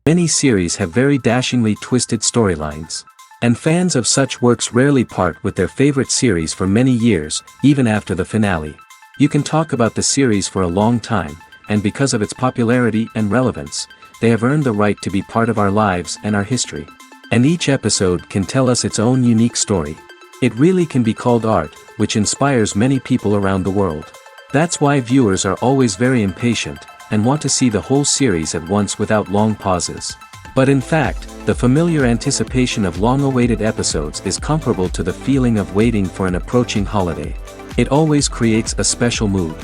Many series have very dashingly twisted storylines. And fans of such works rarely part with their favorite series for many years, even after the finale. You can talk about the series for a long time, and because of its popularity and relevance, they have earned the right to be part of our lives and our history. And each episode can tell us its own unique story. It really can be called art, which inspires many people around the world. That's why viewers are always very impatient, and want to see the whole series at once without long pauses. But in fact, the familiar anticipation of long-awaited episodes is comparable to the feeling of waiting for an approaching holiday. It always creates a special mood.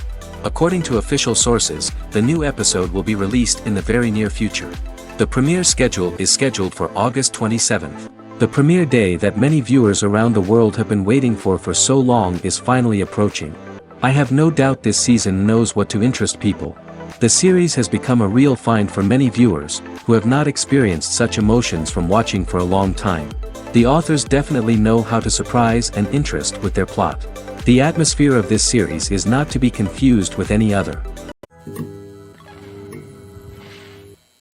According to official sources, the new episode will be released in the very near future. The premiere schedule is scheduled for August 27th. The premiere day that many viewers around the world have been waiting for so long is finally approaching. I have no doubt this season knows what to interest people. The series has become a real find for many viewers, who have not experienced such emotions from watching for a long time. The authors definitely know how to surprise and interest with their plot. The atmosphere of this series is not to be confused with any other.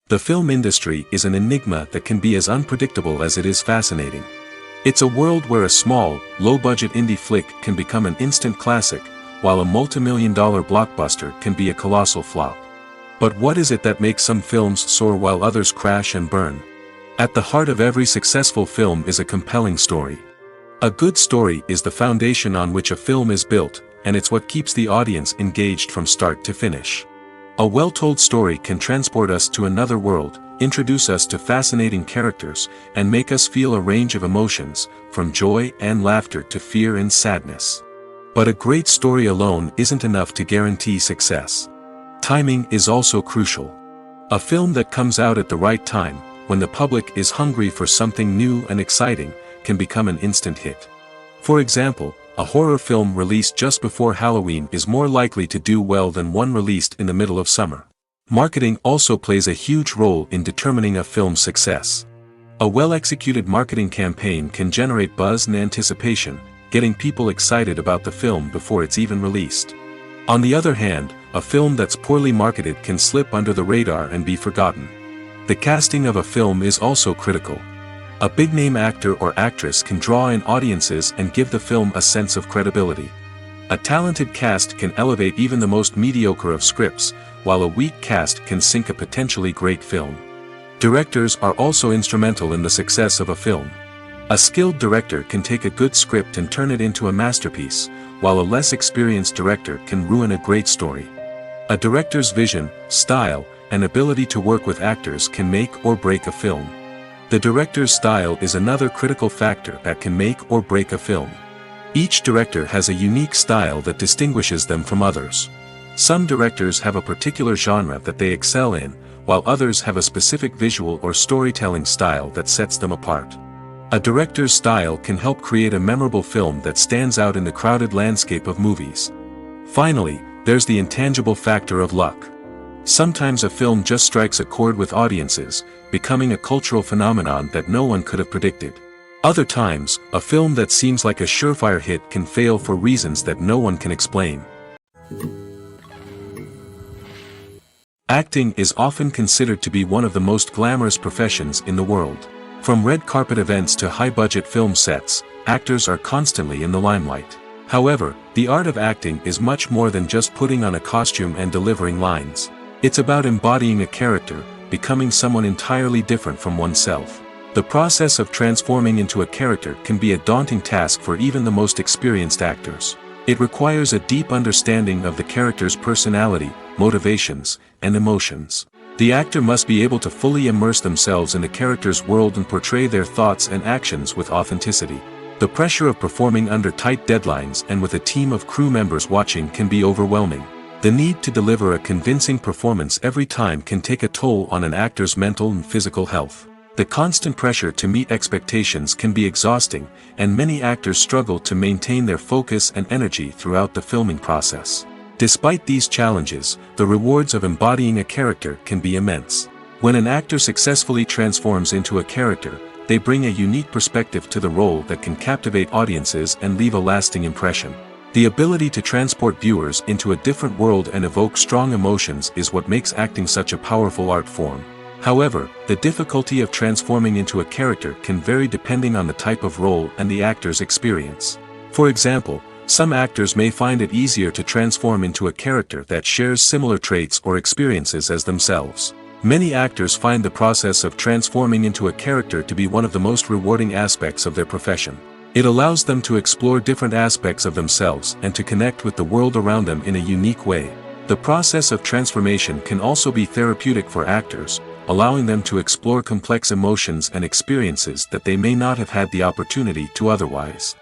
The film industry is an enigma that can be as unpredictable as it is fascinating. It's a world where a small, low-budget indie flick can become an instant classic, while a multi-million-dollar blockbuster can be a colossal flop. But what is it that makes some films soar while others crash and burn? At the heart of every successful film is a compelling story. A good story is the foundation on which a film is built, and it's what keeps the audience engaged from start to finish. A well-told story can transport us to another world, introduce us to fascinating characters, and make us feel a range of emotions, from joy and laughter to fear and sadness. But a great story alone isn't enough to guarantee success. Timing is also crucial. A film that comes out at the right time, when the public is hungry for something new and exciting, can become an instant hit. For example, a horror film released just before Halloween is more likely to do well than one released in the middle of summer. Marketing also plays a huge role in determining a film's success. A well-executed marketing campaign can generate buzz and anticipation, getting people excited about the film before it's even released. On the other hand, a film that's poorly marketed can slip under the radar and be forgotten. The casting of a film is also critical. A big-name actor or actress can draw in audiences and give the film a sense of credibility. A talented cast can elevate even the most mediocre of scripts, while a weak cast can sink a potentially great film. Directors are also instrumental in the success of a film. A skilled director can take a good script and turn it into a masterpiece, while a less experienced director can ruin a great story. A director's vision, style, and ability to work with actors can make or break a film. The director's style is another critical factor that can make or break a film. Each director has a unique style that distinguishes them from others. Some directors have a particular genre that they excel in, while others have a specific visual or storytelling style that sets them apart. A director's style can help create a memorable film that stands out in the crowded landscape of movies. Finally, there's the intangible factor of luck. Sometimes a film just strikes a chord with audiences, becoming a cultural phenomenon that no one could have predicted. Other times, a film that seems like a surefire hit can fail for reasons that no one can explain. Acting is often considered to be one of the most glamorous professions in the world. From red carpet events to high-budget film sets, actors are constantly in the limelight. However, the art of acting is much more than just putting on a costume and delivering lines. It's about embodying a character, becoming someone entirely different from oneself. The process of transforming into a character can be a daunting task for even the most experienced actors. It requires a deep understanding of the character's personality, motivations, and emotions. The actor must be able to fully immerse themselves in the character's world and portray their thoughts and actions with authenticity. The pressure of performing under tight deadlines and with a team of crew members watching can be overwhelming. The need to deliver a convincing performance every time can take a toll on an actor's mental and physical health. The constant pressure to meet expectations can be exhausting, and many actors struggle to maintain their focus and energy throughout the filming process. Despite these challenges, the rewards of embodying a character can be immense. When an actor successfully transforms into a character, they bring a unique perspective to the role that can captivate audiences and leave a lasting impression. The ability to transport viewers into a different world and evoke strong emotions is what makes acting such a powerful art form. However, the difficulty of transforming into a character can vary depending on the type of role and the actor's experience. For example, some actors may find it easier to transform into a character that shares similar traits or experiences as themselves. Many actors find the process of transforming into a character to be one of the most rewarding aspects of their profession. It allows them to explore different aspects of themselves and to connect with the world around them in a unique way. The process of transformation can also be therapeutic for actors, allowing them to explore complex emotions and experiences that they may not have had the opportunity to otherwise.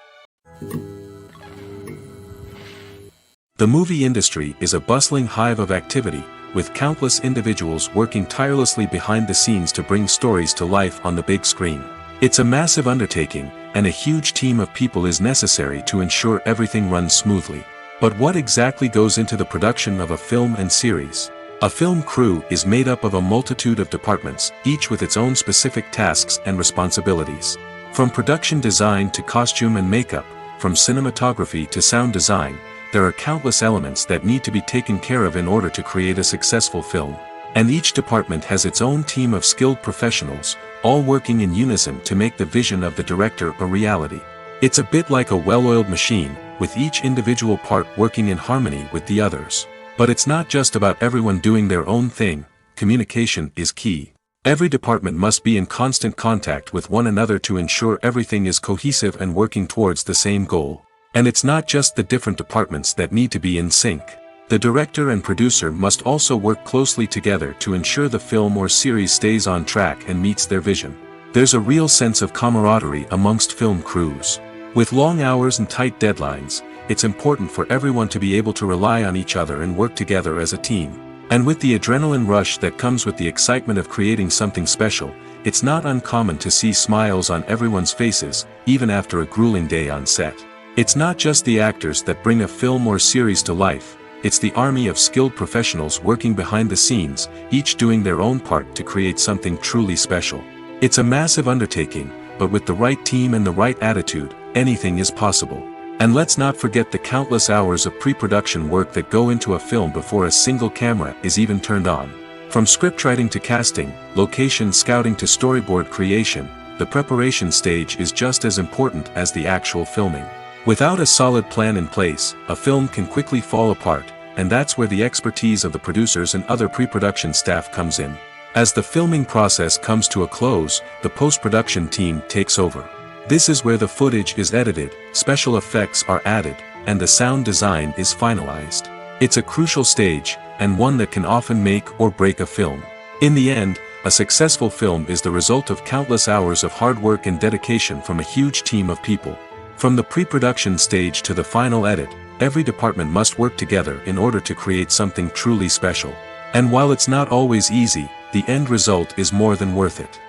The movie industry is a bustling hive of activity, with countless individuals working tirelessly behind the scenes to bring stories to life on the big screen. It's a massive undertaking, and a huge team of people is necessary to ensure everything runs smoothly. But what exactly goes into the production of a film and series? A film crew is made up of a multitude of departments, each with its own specific tasks and responsibilities. From production design to costume and makeup, from cinematography to sound design, there are countless elements that need to be taken care of in order to create a successful film. And each department has its own team of skilled professionals, all working in unison to make the vision of the director a reality. It's a bit like a well-oiled machine, with each individual part working in harmony with the others. But it's not just about everyone doing their own thing. Communication is key. Every department must be in constant contact with one another to ensure everything is cohesive and working towards the same goal. And it's not just the different departments that need to be in sync. The director and producer must also work closely together to ensure the film or series stays on track and meets their vision. There's a real sense of camaraderie amongst film crews. With long hours and tight deadlines, it's important for everyone to be able to rely on each other and work together as a team. And with the adrenaline rush that comes with the excitement of creating something special, it's not uncommon to see smiles on everyone's faces, even after a grueling day on set. It's not just the actors that bring a film or series to life, it's the army of skilled professionals working behind the scenes, each doing their own part to create something truly special. It's a massive undertaking, but with the right team and the right attitude, anything is possible. And let's not forget the countless hours of pre-production work that go into a film before a single camera is even turned on. From scriptwriting to casting, location scouting to storyboard creation, the preparation stage is just as important as the actual filming. Without a solid plan in place, a film can quickly fall apart, and that's where the expertise of the producers and other pre-production staff comes in. As the filming process comes to a close, the post-production team takes over. This is where the footage is edited, special effects are added, and the sound design is finalized. It's a crucial stage, and one that can often make or break a film. In the end, a successful film is the result of countless hours of hard work and dedication from a huge team of people. From the pre-production stage to the final edit, every department must work together in order to create something truly special. And while it's not always easy, the end result is more than worth it.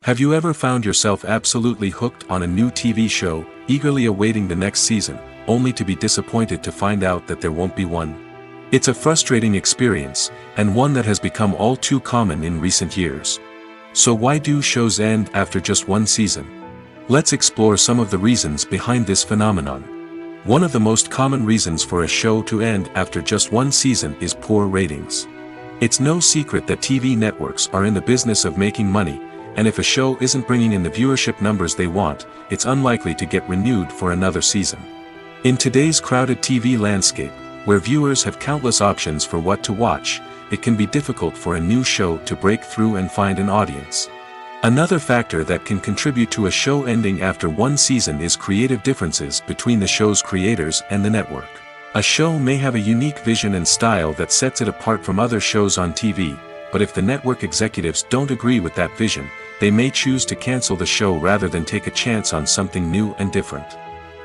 Have you ever found yourself absolutely hooked on a new TV show, eagerly awaiting the next season, only to be disappointed to find out that there won't be one? It's a frustrating experience, and one that has become all too common in recent years. So why do shows end after just one season? Let's explore some of the reasons behind this phenomenon. One of the most common reasons for a show to end after just one season is poor ratings. It's no secret that TV networks are in the business of making money, and if a show isn't bringing in the viewership numbers they want, it's unlikely to get renewed for another season. In today's crowded TV landscape, where viewers have countless options for what to watch, it can be difficult for a new show to break through and find an audience. Another factor that can contribute to a show ending after one season is creative differences between the show's creators and the network. A show may have a unique vision and style that sets it apart from other shows on TV, but if the network executives don't agree with that vision, they may choose to cancel the show rather than take a chance on something new and different.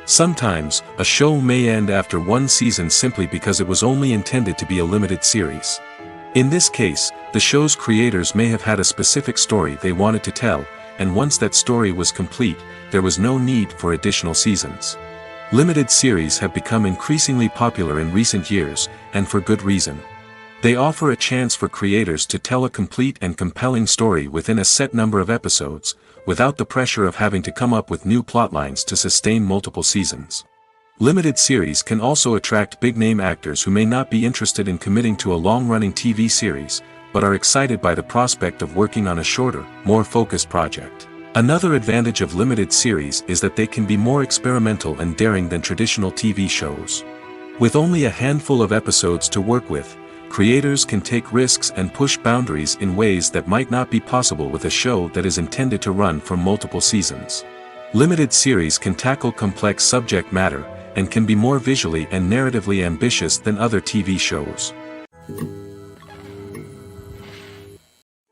Sometimes, a show may end after one season simply because it was only intended to be a limited series. In this case, the show's creators may have had a specific story they wanted to tell, and once that story was complete, there was no need for additional seasons. Limited series have become increasingly popular in recent years, and for good reason. They offer a chance for creators to tell a complete and compelling story within a set number of episodes, without the pressure of having to come up with new plotlines to sustain multiple seasons. Limited series can also attract big-name actors who may not be interested in committing to a long-running TV series, but are excited by the prospect of working on a shorter, more focused project. Another advantage of limited series is that they can be more experimental and daring than traditional TV shows. With only a handful of episodes to work with, creators can take risks and push boundaries in ways that might not be possible with a show that is intended to run for multiple seasons. Limited series can tackle complex subject matter, and can be more visually and narratively ambitious than other TV shows.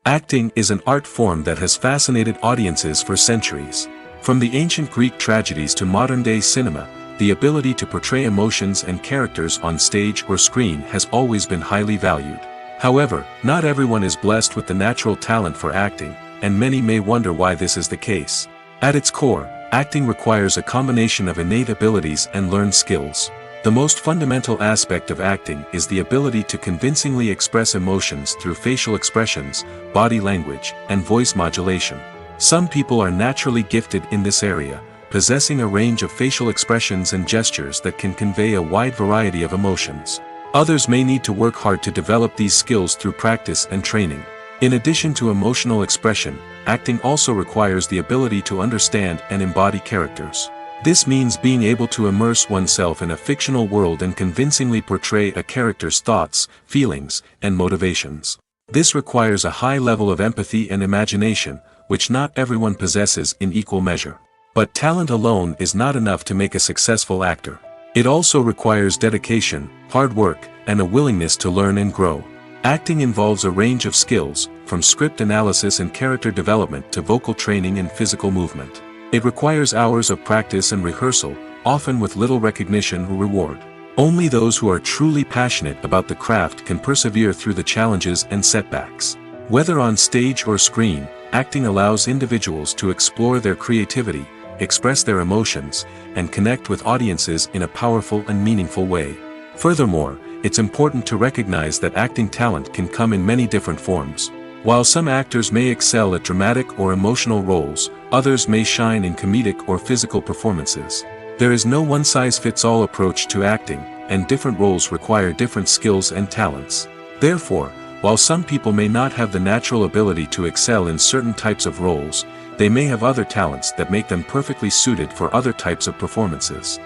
Acting is an art form that has fascinated audiences for centuries. From the ancient Greek tragedies to modern-day cinema, the ability to portray emotions and characters on stage or screen has always been highly valued. However, not everyone is blessed with the natural talent for acting, and many may wonder why this is the case. At its core, acting requires a combination of innate abilities and learned skills. The most fundamental aspect of acting is the ability to convincingly express emotions through facial expressions, body language, and voice modulation. Some people are naturally gifted in this area, possessing a range of facial expressions and gestures that can convey a wide variety of emotions. Others may need to work hard to develop these skills through practice and training. In addition to emotional expression, acting also requires the ability to understand and embody characters. This means being able to immerse oneself in a fictional world and convincingly portray a character's thoughts, feelings, and motivations. This requires a high level of empathy and imagination, which not everyone possesses in equal measure. But talent alone is not enough to make a successful actor. It also requires dedication, hard work, and a willingness to learn and grow. Acting involves a range of skills, from script analysis and character development to vocal training and physical movement. It requires hours of practice and rehearsal, often with little recognition or reward. Only those who are truly passionate about the craft can persevere through the challenges and setbacks. Whether on stage or screen, acting allows individuals to explore their creativity, express their emotions, and connect with audiences in a powerful and meaningful way. Furthermore, it's important to recognize that acting talent can come in many different forms. While some actors may excel at dramatic or emotional roles, others may shine in comedic or physical performances. There is no one-size-fits-all approach to acting, and different roles require different skills and talents. Therefore, while some people may not have the natural ability to excel in certain types of roles, they may have other talents that make them perfectly suited for other types of performances.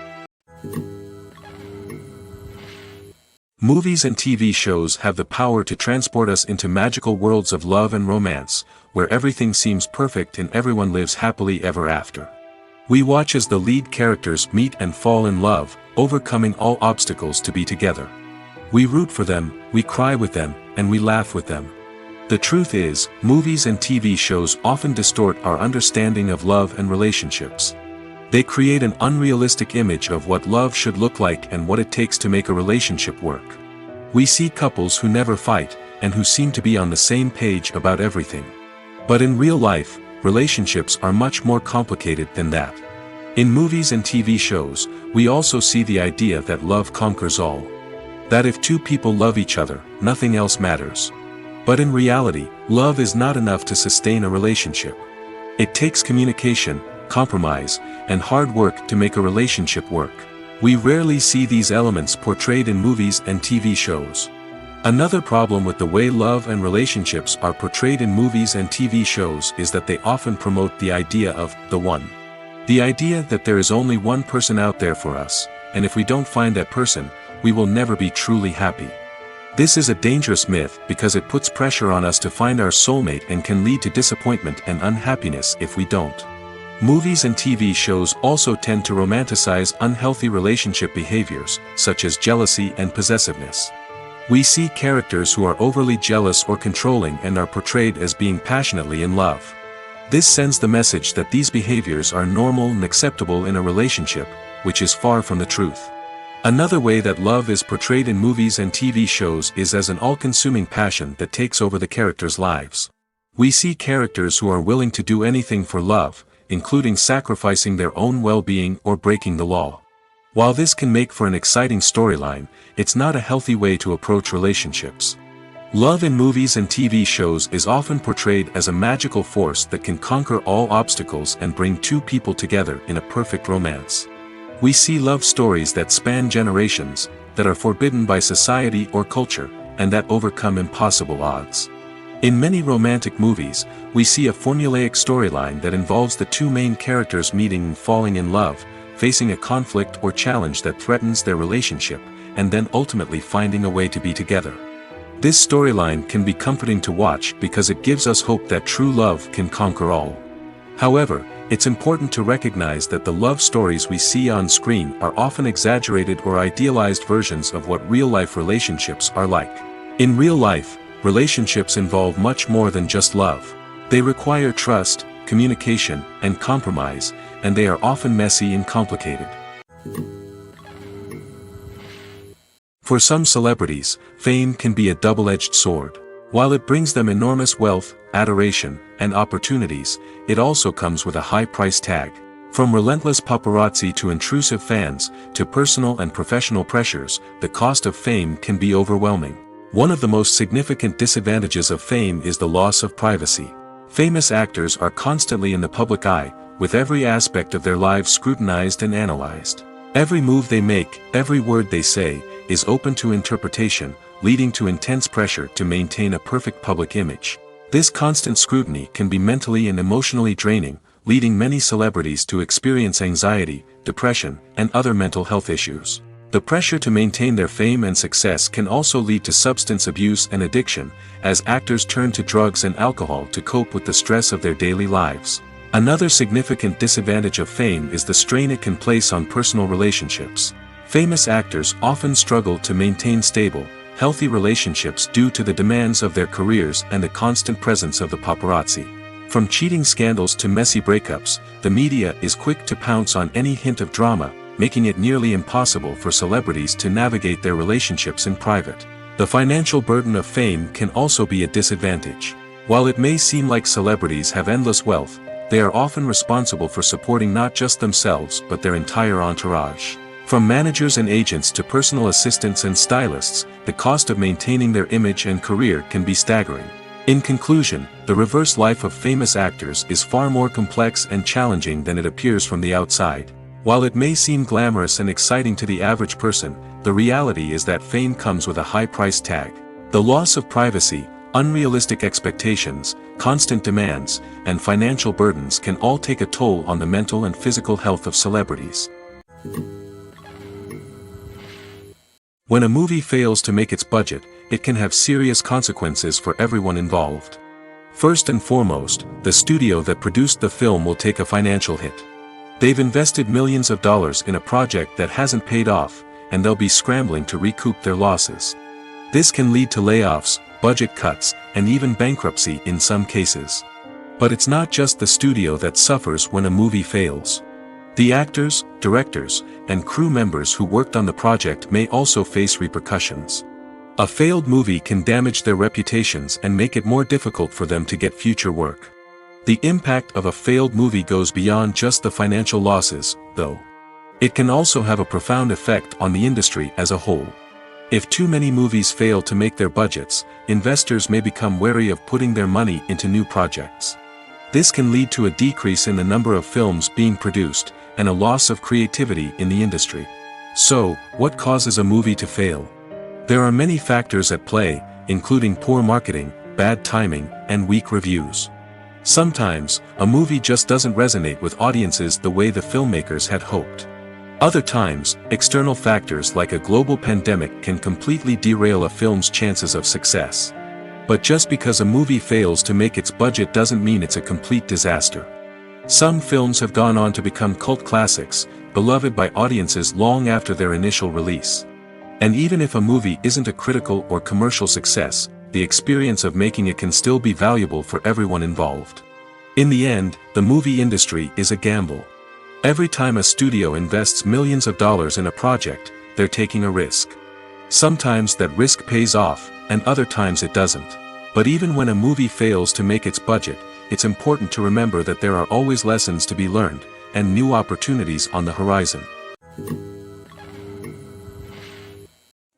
Movies and TV shows have the power to transport us into magical worlds of love and romance, where everything seems perfect and everyone lives happily ever after. We watch as the lead characters meet and fall in love, overcoming all obstacles to be together. We root for them, we cry with them, and we laugh with them. The truth is, movies and TV shows often distort our understanding of love and relationships. They create an unrealistic image of what love should look like and what it takes to make a relationship work. We see couples who never fight, and who seem to be on the same page about everything. But in real life, relationships are much more complicated than that. In movies and TV shows, we also see the idea that love conquers all. That if two people love each other, nothing else matters. But in reality, love is not enough to sustain a relationship. It takes communication, compromise, and hard work to make a relationship work. We rarely see these elements portrayed in movies and TV shows. Another problem with the way love and relationships are portrayed in movies and TV shows is that they often promote the idea of the one. The idea that there is only one person out there for us, and if we don't find that person, we will never be truly happy. This is a dangerous myth because it puts pressure on us to find our soulmate and can lead to disappointment and unhappiness if we don't. Movies and TV shows also tend to romanticize unhealthy relationship behaviors, such as jealousy and possessiveness. We see characters who are overly jealous or controlling and are portrayed as being passionately in love. This sends the message that these behaviors are normal and acceptable in a relationship, which is far from the truth. Another way that love is portrayed in movies and TV shows is as an all-consuming passion that takes over the characters' lives. We see characters who are willing to do anything for love, including sacrificing their own well-being or breaking the law. While this can make for an exciting storyline, it's not a healthy way to approach relationships. Love in movies and TV shows is often portrayed as a magical force that can conquer all obstacles and bring two people together in a perfect romance. We see love stories that span generations, that are forbidden by society or culture, and that overcome impossible odds. In many romantic movies, we see a formulaic storyline that involves the two main characters meeting and falling in love, facing a conflict or challenge that threatens their relationship, and then ultimately finding a way to be together. This storyline can be comforting to watch because it gives us hope that true love can conquer all. However, it's important to recognize that the love stories we see on screen are often exaggerated or idealized versions of what real-life relationships are like. In real life, relationships involve much more than just love. They require trust, communication, and compromise, and they are often messy and complicated. For some celebrities, fame can be a double-edged sword. While it brings them enormous wealth, adoration, and opportunities, it also comes with a high price tag. From relentless paparazzi to intrusive fans, to personal and professional pressures, the cost of fame can be overwhelming. One of the most significant disadvantages of fame is the loss of privacy. Famous actors are constantly in the public eye, with every aspect of their lives scrutinized and analyzed. Every move they make, every word they say, is open to interpretation, leading to intense pressure to maintain a perfect public image. This constant scrutiny can be mentally and emotionally draining, leading many celebrities to experience anxiety, depression, and other mental health issues. The pressure to maintain their fame and success can also lead to substance abuse and addiction, as actors turn to drugs and alcohol to cope with the stress of their daily lives. Another significant disadvantage of fame is the strain it can place on personal relationships. Famous actors often struggle to maintain stable, healthy relationships due to the demands of their careers and the constant presence of the paparazzi. From cheating scandals to messy breakups, the media is quick to pounce on any hint of drama, making it nearly impossible for celebrities to navigate their relationships in private. The financial burden of fame can also be a disadvantage. While it may seem like celebrities have endless wealth, they are often responsible for supporting not just themselves but their entire entourage. From managers and agents to personal assistants and stylists, the cost of maintaining their image and career can be staggering. In conclusion, the reverse life of famous actors is far more complex and challenging than it appears from the outside. While it may seem glamorous and exciting to the average person, the reality is that fame comes with a high price tag. The loss of privacy, unrealistic expectations, constant demands, and financial burdens can all take a toll on the mental and physical health of celebrities. When a movie fails to make its budget, it can have serious consequences for everyone involved. First and foremost, the studio that produced the film will take a financial hit. They've invested millions of dollars in a project that hasn't paid off, and they'll be scrambling to recoup their losses. This can lead to layoffs, budget cuts, and even bankruptcy in some cases. But it's not just the studio that suffers when a movie fails. The actors, directors, and crew members who worked on the project may also face repercussions. A failed movie can damage their reputations and make it more difficult for them to get future work. The impact of a failed movie goes beyond just the financial losses, though. It can also have a profound effect on the industry as a whole. If too many movies fail to make their budgets, investors may become wary of putting their money into new projects. This can lead to a decrease in the number of films being produced, and a loss of creativity in the industry. So, what causes a movie to fail? There are many factors at play, including poor marketing, bad timing, and weak reviews. Sometimes, a movie just doesn't resonate with audiences the way the filmmakers had hoped. Other times, external factors like a global pandemic can completely derail a film's chances of success. But just because a movie fails to make its budget doesn't mean it's a complete disaster. Some films have gone on to become cult classics, beloved by audiences long after their initial release. And even if a movie isn't a critical or commercial success, the experience of making it can still be valuable for everyone involved. In the end, the movie industry is a gamble. Every time a studio invests millions of dollars in a project, they're taking a risk. Sometimes that risk pays off, and other times it doesn't. But even when a movie fails to make its budget, it's important to remember that there are always lessons to be learned, and new opportunities on the horizon.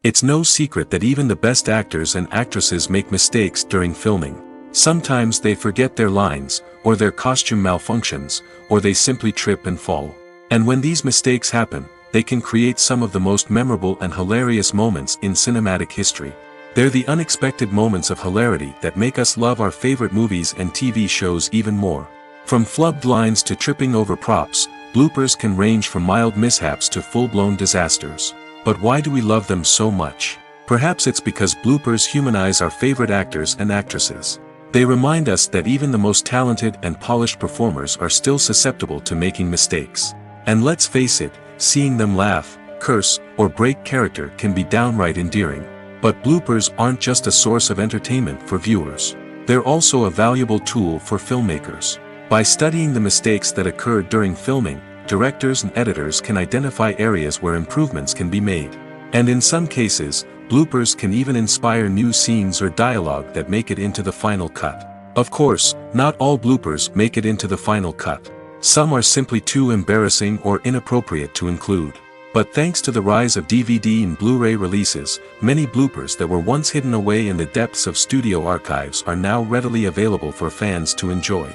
It's no secret that even the best actors and actresses make mistakes during filming. Sometimes they forget their lines, or their costume malfunctions, or they simply trip and fall. And when these mistakes happen, they can create some of the most memorable and hilarious moments in cinematic history. They're the unexpected moments of hilarity that make us love our favorite movies and TV shows even more. From flubbed lines to tripping over props, bloopers can range from mild mishaps to full-blown disasters. But why do we love them so much? Perhaps it's because bloopers humanize our favorite actors and actresses. They remind us that even the most talented and polished performers are still susceptible to making mistakes. And let's face it, seeing them laugh, curse, or break character can be downright endearing. But bloopers aren't just a source of entertainment for viewers. They're also a valuable tool for filmmakers. By studying the mistakes that occurred during filming, directors and editors can identify areas where improvements can be made. And in some cases, bloopers can even inspire new scenes or dialogue that make it into the final cut. Of course, not all bloopers make it into the final cut. Some are simply too embarrassing or inappropriate to include. But thanks to the rise of DVD and Blu-ray releases, many bloopers that were once hidden away in the depths of studio archives are now readily available for fans to enjoy.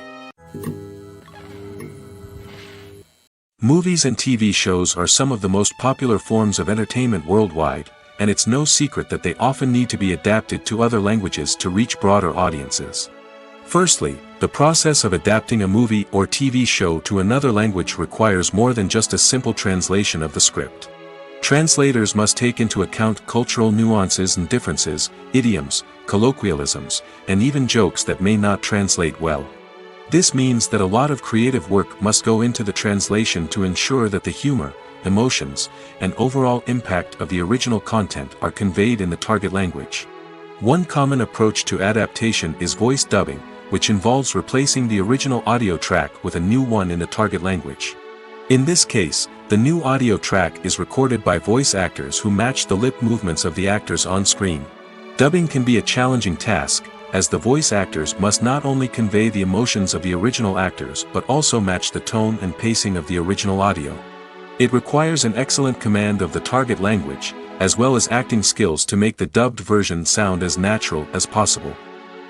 Movies and TV shows are some of the most popular forms of entertainment worldwide, and it's no secret that they often need to be adapted to other languages to reach broader audiences. Firstly, the process of adapting a movie or TV show to another language requires more than just a simple translation of the script. Translators must take into account cultural nuances and differences, idioms, colloquialisms, and even jokes that may not translate well. This means that a lot of creative work must go into the translation to ensure that the humor, emotions, and overall impact of the original content are conveyed in the target language. One common approach to adaptation is voice dubbing, which involves replacing the original audio track with a new one in the target language. In this case, the new audio track is recorded by voice actors who match the lip movements of the actors on screen. Dubbing can be a challenging task, as the voice actors must not only convey the emotions of the original actors but also match the tone and pacing of the original audio. It requires an excellent command of the target language, as well as acting skills to make the dubbed version sound as natural as possible.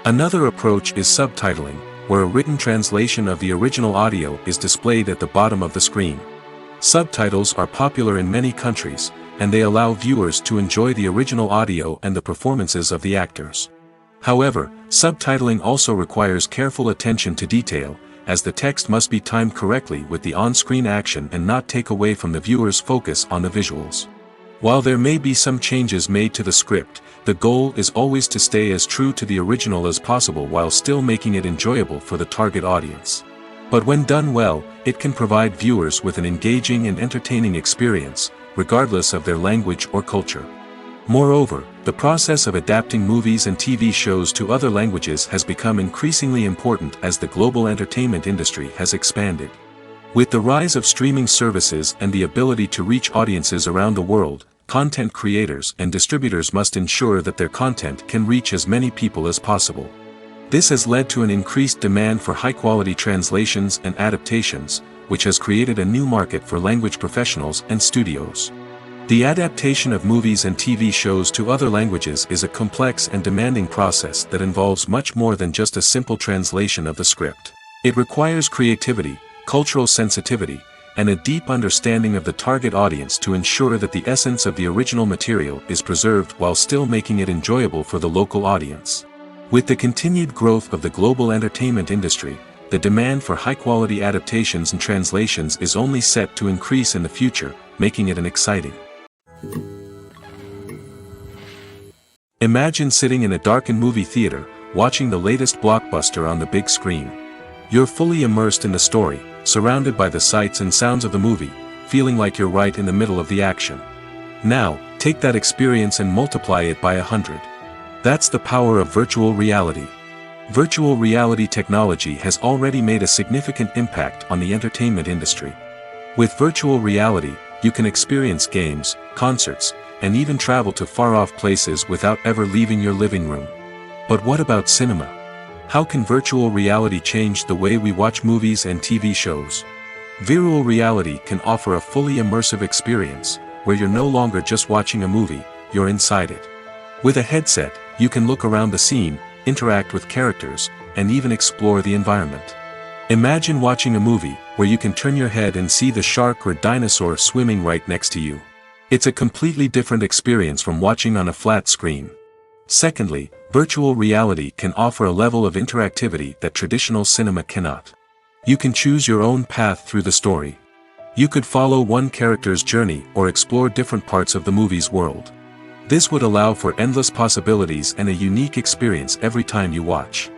Another approach is subtitling, where a written translation of the original audio is displayed at the bottom of the screen. Subtitles are popular in many countries, and they allow viewers to enjoy the original audio and the performances of the actors. However, subtitling also requires careful attention to detail, as the text must be timed correctly with the on-screen action and not take away from the viewer's focus on the visuals. While there may be some changes made to the script, the goal is always to stay as true to the original as possible while still making it enjoyable for the target audience. But when done well, it can provide viewers with an engaging and entertaining experience, regardless of their language or culture. Moreover, the process of adapting movies and TV shows to other languages has become increasingly important as the global entertainment industry has expanded. With the rise of streaming services and the ability to reach audiences around the world, content creators and distributors must ensure that their content can reach as many people as possible. This has led to an increased demand for high-quality translations and adaptations, which has created a new market for language professionals and studios. The adaptation of movies and TV shows to other languages is a complex and demanding process that involves much more than just a simple translation of the script. It requires creativity, cultural sensitivity, and a deep understanding of the target audience to ensure that the essence of the original material is preserved while still making it enjoyable for the local audience. With the continued growth of the global entertainment industry, the demand for high-quality adaptations and translations is only set to increase in the future, making it an exciting. Imagine sitting in a darkened movie theater, watching the latest blockbuster on the big screen. You're fully immersed in the story, surrounded by the sights and sounds of the movie, feeling like you're right in the middle of the action. Now, take that experience and multiply it by 100. That's the power of virtual reality. Virtual reality technology has already made a significant impact on the entertainment industry. With virtual reality, you can experience games, concerts, and even travel to far-off places without ever leaving your living room. But what about cinema? How can virtual reality change the way we watch movies and TV shows? Virtual reality can offer a fully immersive experience, where you're no longer just watching a movie, you're inside it. With a headset, you can look around the scene, interact with characters, and even explore the environment. Imagine watching a movie where you can turn your head and see the shark or dinosaur swimming right next to you. It's a completely different experience from watching on a flat screen. Secondly, virtual reality can offer a level of interactivity that traditional cinema cannot. You can choose your own path through the story. You could follow one character's journey or explore different parts of the movie's world. This would allow for endless possibilities and a unique experience every time you watch.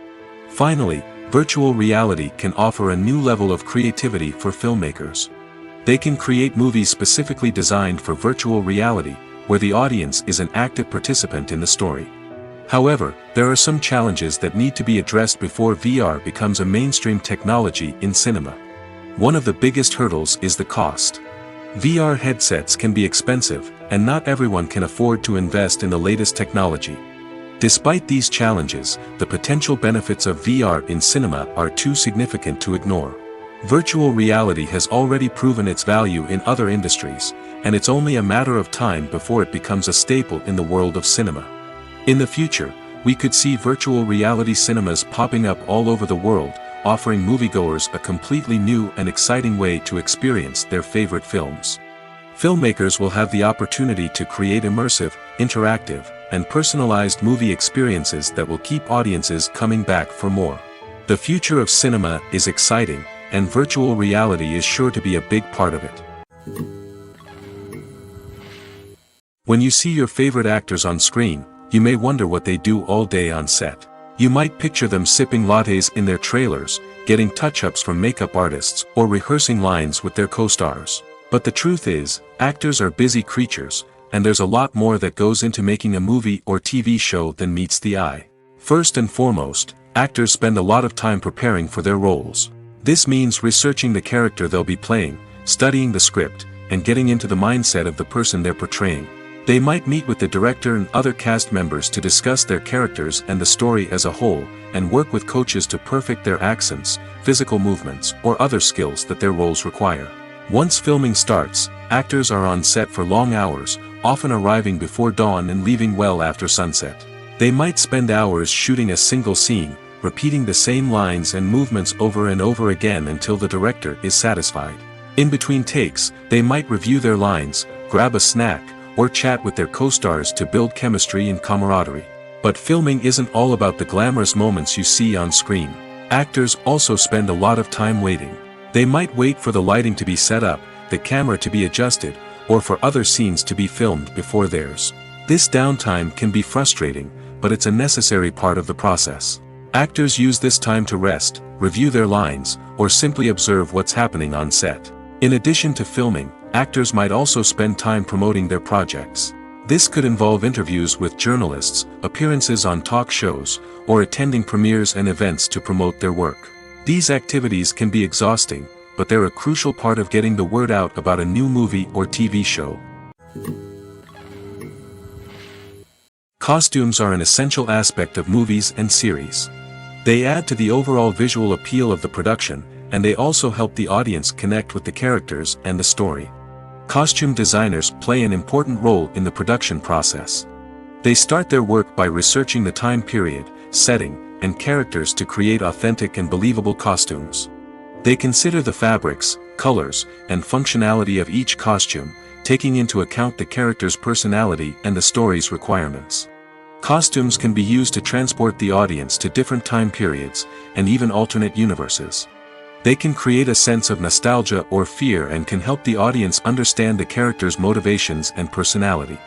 Finally, virtual reality can offer a new level of creativity for filmmakers. They can create movies specifically designed for virtual reality, where the audience is an active participant in the story. However, there are some challenges that need to be addressed before VR becomes a mainstream technology in cinema. One of the biggest hurdles is the cost. VR headsets can be expensive, and not everyone can afford to invest in the latest technology. Despite these challenges, the potential benefits of VR in cinema are too significant to ignore. Virtual reality has already proven its value in other industries, and it's only a matter of time before it becomes a staple in the world of cinema. In the future, we could see virtual reality cinemas popping up all over the world, offering moviegoers a completely new and exciting way to experience their favorite films. Filmmakers will have the opportunity to create immersive, interactive, and personalized movie experiences that will keep audiences coming back for more. The future of cinema is exciting, and virtual reality is sure to be a big part of it. When you see your favorite actors on screen, you may wonder what they do all day on set. You might picture them sipping lattes in their trailers, getting touch-ups from makeup artists, or rehearsing lines with their co-stars. But the truth is, actors are busy creatures, and there's a lot more that goes into making a movie or TV show than meets the eye. First and foremost, actors spend a lot of time preparing for their roles. This means researching the character they'll be playing, studying the script, and getting into the mindset of the person they're portraying. They might meet with the director and other cast members to discuss their characters and the story as a whole, and work with coaches to perfect their accents, physical movements, or other skills that their roles require. Once filming starts, actors are on set for long hours, often arriving before dawn and leaving well after sunset. They might spend hours shooting a single scene, repeating the same lines and movements over and over again until the director is satisfied. In between takes, they might review their lines, grab a snack, or chat with their co-stars to build chemistry and camaraderie. But filming isn't all about the glamorous moments you see on screen. Actors also spend a lot of time waiting. They might wait for the lighting to be set up, the camera to be adjusted, or for other scenes to be filmed before theirs. This downtime can be frustrating, but it's a necessary part of the process. Actors use this time to rest, review their lines, or simply observe what's happening on set. In addition to filming, actors might also spend time promoting their projects. This could involve interviews with journalists, appearances on talk shows, or attending premieres and events to promote their work. These activities can be exhausting, but they're a crucial part of getting the word out about a new movie or TV show. Costumes are an essential aspect of movies and series. They add to the overall visual appeal of the production, and they also help the audience connect with the characters and the story. Costume designers play an important role in the production process. They start their work by researching the time period, setting, and characters to create authentic and believable costumes. They consider the fabrics, colors, and functionality of each costume, taking into account the character's personality and the story's requirements. Costumes can be used to transport the audience to different time periods, and even alternate universes. They can create a sense of nostalgia or fear and can help the audience understand the character's motivations and personality.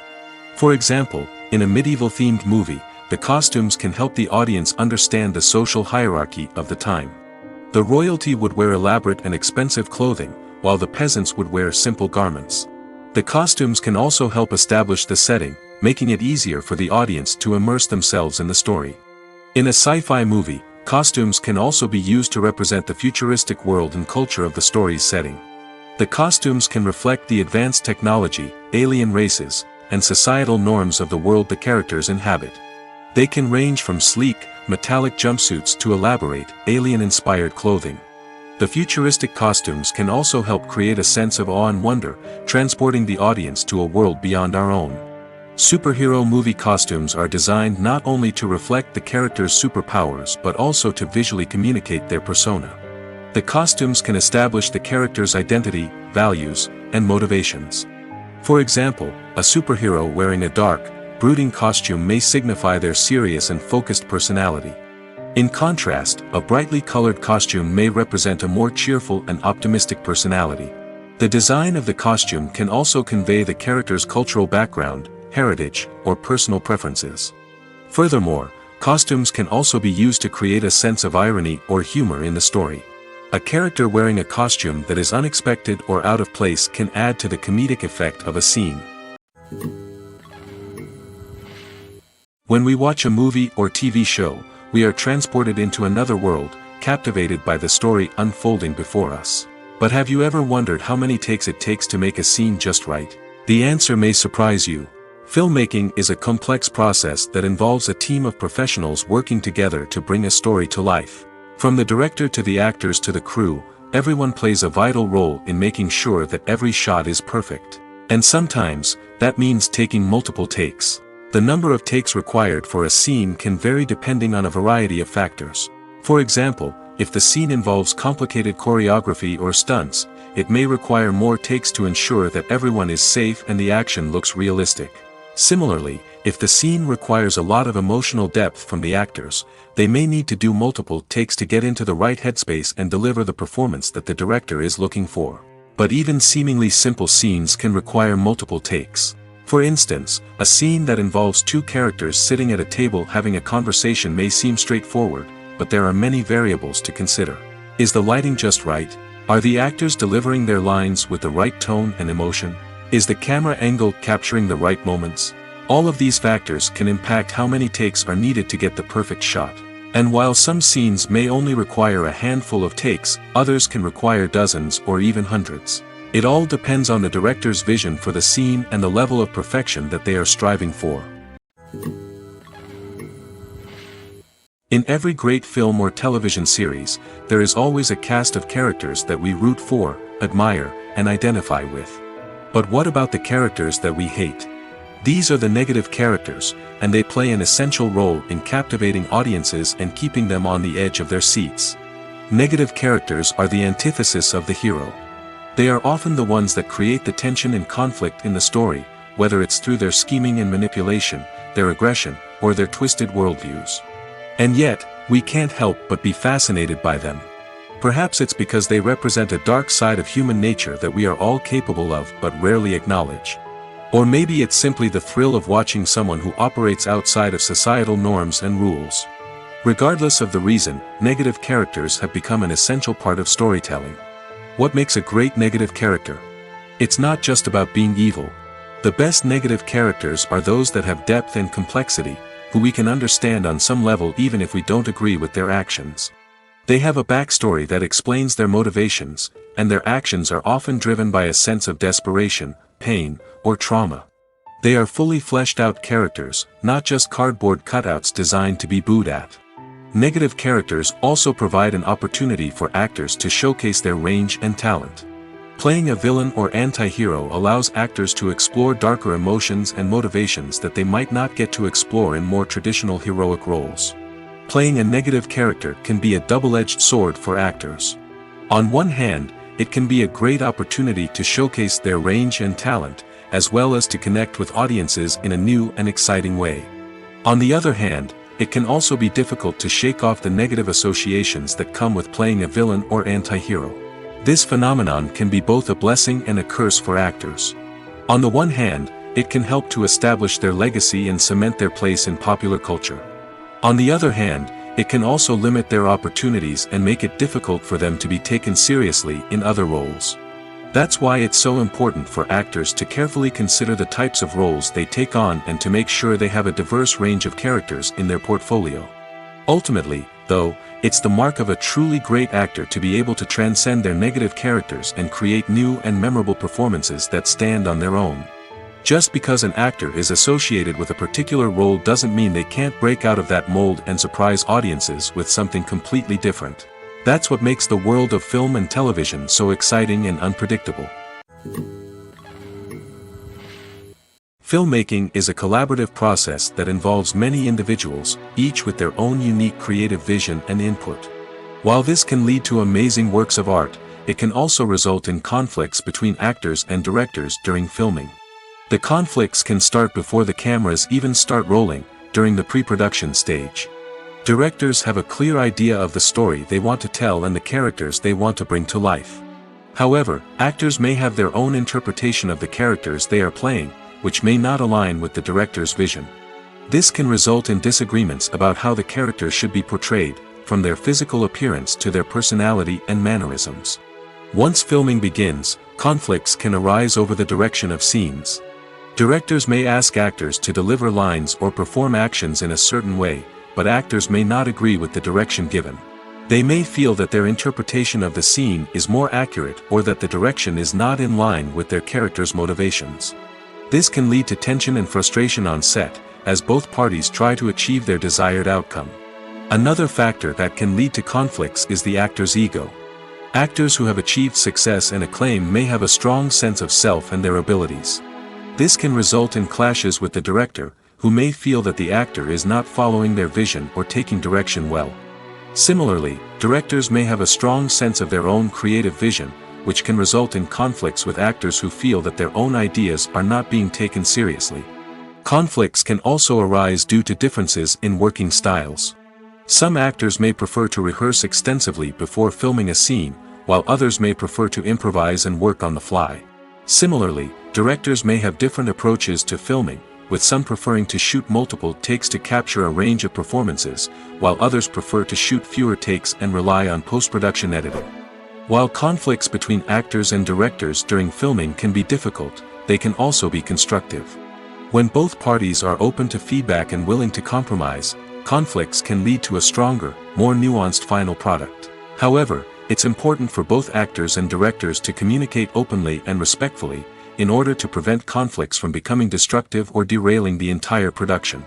For example, in a medieval-themed movie, the costumes can help the audience understand the social hierarchy of the time. The royalty would wear elaborate and expensive clothing, while the peasants would wear simple garments. The costumes can also help establish the setting, making it easier for the audience to immerse themselves in the story. In a sci-fi movie, costumes can also be used to represent the futuristic world and culture of the story's setting. The costumes can reflect the advanced technology, alien races, and societal norms of the world the characters inhabit. They can range from sleek, metallic jumpsuits to elaborate, alien-inspired clothing. The futuristic costumes can also help create a sense of awe and wonder, transporting the audience to a world beyond our own. Superhero movie costumes are designed not only to reflect the character's superpowers but also to visually communicate their persona. The costumes can establish the character's identity, values, and motivations. For example, a superhero wearing a dark, brooding costume may signify their serious and focused personality. In contrast, a brightly colored costume may represent a more cheerful and optimistic personality. The design of the costume can also convey the character's cultural background, heritage, or personal preferences. Furthermore, costumes can also be used to create a sense of irony or humor in the story. A character wearing a costume that is unexpected or out of place can add to the comedic effect of a scene. When we watch a movie or TV show, we are transported into another world, captivated by the story unfolding before us. But have you ever wondered how many takes it takes to make a scene just right? The answer may surprise you. Filmmaking is a complex process that involves a team of professionals working together to bring a story to life. From the director to the actors to the crew, everyone plays a vital role in making sure that every shot is perfect. And sometimes, that means taking multiple takes. The number of takes required for a scene can vary depending on a variety of factors. For example, if the scene involves complicated choreography or stunts, it may require more takes to ensure that everyone is safe and the action looks realistic. Similarly, if the scene requires a lot of emotional depth from the actors, they may need to do multiple takes to get into the right headspace and deliver the performance that the director is looking for. But even seemingly simple scenes can require multiple takes. For instance, a scene that involves two characters sitting at a table having a conversation may seem straightforward, but there are many variables to consider. Is the lighting just right? Are the actors delivering their lines with the right tone and emotion? Is the camera angle capturing the right moments? All of these factors can impact how many takes are needed to get the perfect shot. And while some scenes may only require a handful of takes, others can require dozens or even hundreds. It all depends on the director's vision for the scene and the level of perfection that they are striving for. In every great film or television series, there is always a cast of characters that we root for, admire, and identify with. But what about the characters that we hate? These are the negative characters, and they play an essential role in captivating audiences and keeping them on the edge of their seats. Negative characters are the antithesis of the hero. They are often the ones that create the tension and conflict in the story, whether it's through their scheming and manipulation, their aggression, or their twisted worldviews. And yet, we can't help but be fascinated by them. Perhaps it's because they represent a dark side of human nature that we are all capable of but rarely acknowledge. Or maybe it's simply the thrill of watching someone who operates outside of societal norms and rules. Regardless of the reason, negative characters have become an essential part of storytelling. What makes a great negative character? It's not just about being evil. The best negative characters are those that have depth and complexity, who we can understand on some level even if we don't agree with their actions. They have a backstory that explains their motivations, and their actions are often driven by a sense of desperation, pain, or trauma. They are fully fleshed out characters, not just cardboard cutouts designed to be booed at. Negative characters also provide an opportunity for actors to showcase their range and talent. Playing a villain or anti-hero allows actors to explore darker emotions and motivations that they might not get to explore in more traditional heroic roles. Playing a negative character can be a double-edged sword for actors. On one hand, it can be a great opportunity to showcase their range and talent, as well as to connect with audiences in a new and exciting way. On the other hand, it can also be difficult to shake off the negative associations that come with playing a villain or anti-hero. This phenomenon can be both a blessing and a curse for actors. On the one hand, it can help to establish their legacy and cement their place in popular culture. On the other hand, it can also limit their opportunities and make it difficult for them to be taken seriously in other roles. That's why it's so important for actors to carefully consider the types of roles they take on and to make sure they have a diverse range of characters in their portfolio. Ultimately, though, it's the mark of a truly great actor to be able to transcend their negative characters and create new and memorable performances that stand on their own. Just because an actor is associated with a particular role doesn't mean they can't break out of that mold and surprise audiences with something completely different. That's what makes the world of film and television so exciting and unpredictable. Filmmaking is a collaborative process that involves many individuals, each with their own unique creative vision and input. While this can lead to amazing works of art, it can also result in conflicts between actors and directors during filming. The conflicts can start before the cameras even start rolling, during the pre-production stage. Directors have a clear idea of the story they want to tell and the characters they want to bring to life. However, actors may have their own interpretation of the characters they are playing, which may not align with the director's vision. This can result in disagreements about how the characters should be portrayed, from their physical appearance to their personality and mannerisms. Once filming begins, conflicts can arise over the direction of scenes. Directors may ask actors to deliver lines or perform actions in a certain way, but actors may not agree with the direction given. They may feel that their interpretation of the scene is more accurate or that the direction is not in line with their character's motivations. This can lead to tension and frustration on set, as both parties try to achieve their desired outcome. Another factor that can lead to conflicts is the actor's ego. Actors who have achieved success and acclaim may have a strong sense of self and their abilities. This can result in clashes with the director, who may feel that the actor is not following their vision or taking direction well. Similarly, directors may have a strong sense of their own creative vision, which can result in conflicts with actors who feel that their own ideas are not being taken seriously. Conflicts can also arise due to differences in working styles. Some actors may prefer to rehearse extensively before filming a scene, while others may prefer to improvise and work on the fly. Similarly, directors may have different approaches to filming, with some preferring to shoot multiple takes to capture a range of performances, while others prefer to shoot fewer takes and rely on post-production editing. While conflicts between actors and directors during filming can be difficult, they can also be constructive. When both parties are open to feedback and willing to compromise, conflicts can lead to a stronger, more nuanced final product. However, it's important for both actors and directors to communicate openly and respectfully, in order to prevent conflicts from becoming destructive or derailing the entire production.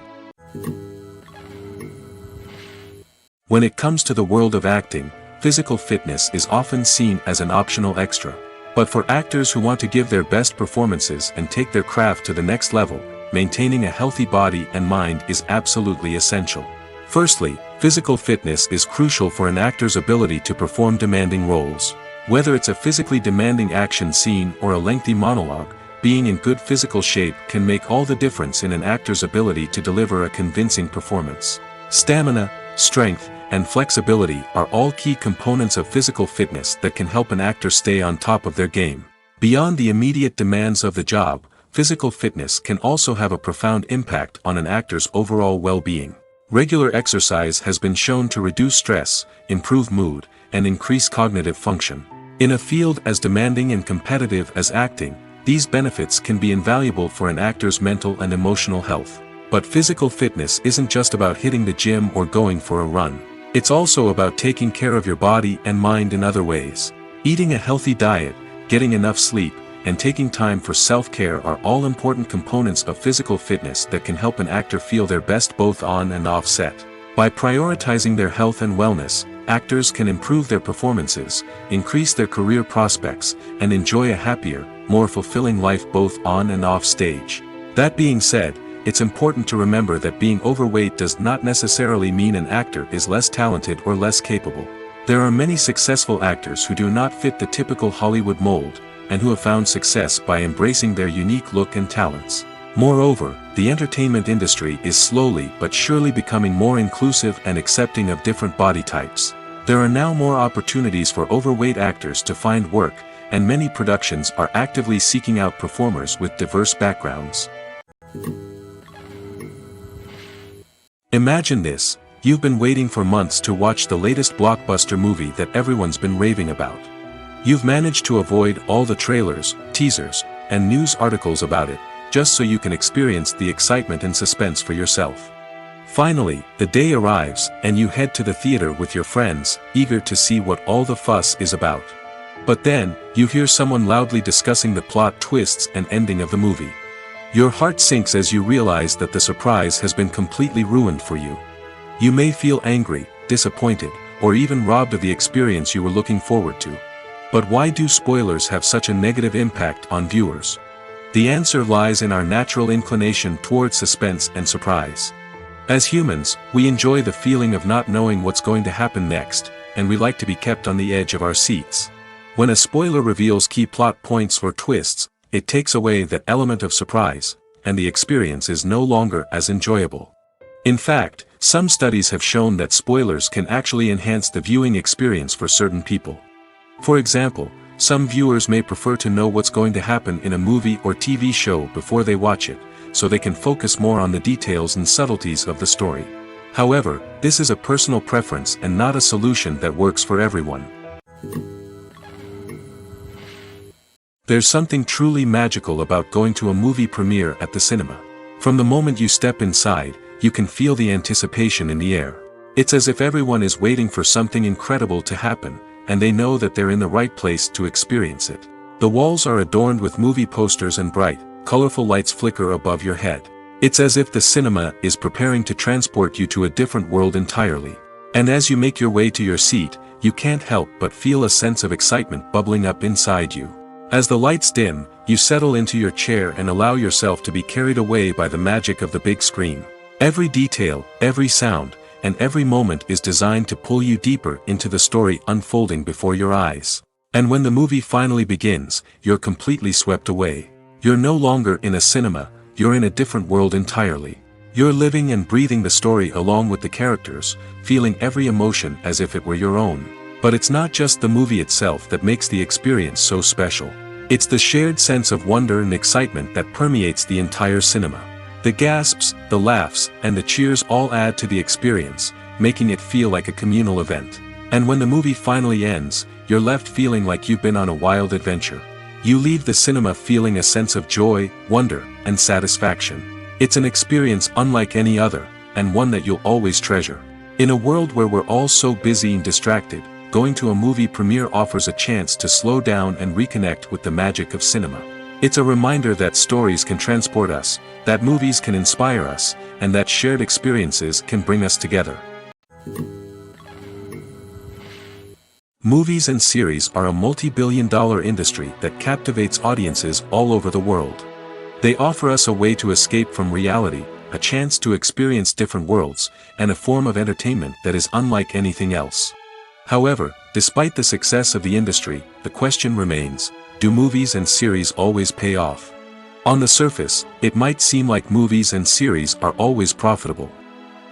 When it comes to the world of acting, physical fitness is often seen as an optional extra. But for actors who want to give their best performances and take their craft to the next level, maintaining a healthy body and mind is absolutely essential. Firstly, physical fitness is crucial for an actor's ability to perform demanding roles. Whether it's a physically demanding action scene or a lengthy monologue, being in good physical shape can make all the difference in an actor's ability to deliver a convincing performance. Stamina, strength, and flexibility are all key components of physical fitness that can help an actor stay on top of their game. Beyond the immediate demands of the job, physical fitness can also have a profound impact on an actor's overall well-being. Regular exercise has been shown to reduce stress, improve mood, and increase cognitive function. In a field as demanding and competitive as acting, these benefits can be invaluable for an actor's mental and emotional health. But physical fitness isn't just about hitting the gym or going for a run. It's also about taking care of your body and mind in other ways. Eating a healthy diet, getting enough sleep, and taking time for self-care are all important components of physical fitness that can help an actor feel their best both on and off set. By prioritizing their health and wellness, actors can improve their performances, increase their career prospects, and enjoy a happier, more fulfilling life both on and off stage. That being said, it's important to remember that being overweight does not necessarily mean an actor is less talented or less capable. There are many successful actors who do not fit the typical Hollywood mold, and who have found success by embracing their unique look and talents. Moreover, the entertainment industry is slowly but surely becoming more inclusive and accepting of different body types. There are now more opportunities for overweight actors to find work, and many productions are actively seeking out performers with diverse backgrounds. Imagine this: you've been waiting for months to watch the latest blockbuster movie that everyone's been raving about. You've managed to avoid all the trailers, teasers, and news articles about it, just so you can experience the excitement and suspense for yourself. Finally, the day arrives, and you head to the theater with your friends, eager to see what all the fuss is about. But then, you hear someone loudly discussing the plot twists and ending of the movie. Your heart sinks as you realize that the surprise has been completely ruined for you. You may feel angry, disappointed, or even robbed of the experience you were looking forward to. But why do spoilers have such a negative impact on viewers? The answer lies in our natural inclination towards suspense and surprise. As humans, we enjoy the feeling of not knowing what's going to happen next, and we like to be kept on the edge of our seats. When a spoiler reveals key plot points or twists, it takes away that element of surprise, and the experience is no longer as enjoyable. In fact, some studies have shown that spoilers can actually enhance the viewing experience for certain people. For example, some viewers may prefer to know what's going to happen in a movie or TV show before they watch it, so they can focus more on the details and subtleties of the story. However, this is a personal preference and not a solution that works for everyone. There's something truly magical about going to a movie premiere at the cinema. From the moment you step inside, you can feel the anticipation in the air. It's as if everyone is waiting for something incredible to happen, and they know that they're in the right place to experience it. The walls are adorned with movie posters and bright, colorful lights flicker above your head. It's as if the cinema is preparing to transport you to a different world entirely. And as you make your way to your seat, you can't help but feel a sense of excitement bubbling up inside you. As the lights dim, you settle into your chair and allow yourself to be carried away by the magic of the big screen. Every detail, every sound, and every moment is designed to pull you deeper into the story unfolding before your eyes. And when the movie finally begins, you're completely swept away. You're no longer in a cinema, you're in a different world entirely. You're living and breathing the story along with the characters, feeling every emotion as if it were your own. But it's not just the movie itself that makes the experience so special. It's the shared sense of wonder and excitement that permeates the entire cinema. The gasps, the laughs, and the cheers all add to the experience, making it feel like a communal event. And when the movie finally ends, you're left feeling like you've been on a wild adventure. You leave the cinema feeling a sense of joy, wonder, and satisfaction. It's an experience unlike any other, and one that you'll always treasure. In a world where we're all so busy and distracted, going to a movie premiere offers a chance to slow down and reconnect with the magic of cinema. It's a reminder that stories can transport us, that movies can inspire us, and that shared experiences can bring us together. Movies and series are a multi-billion-dollar industry that captivates audiences all over the world. They offer us a way to escape from reality, a chance to experience different worlds, and a form of entertainment that is unlike anything else. However, despite the success of the industry, the question remains, do movies and series always pay off? On the surface, it might seem like movies and series are always profitable.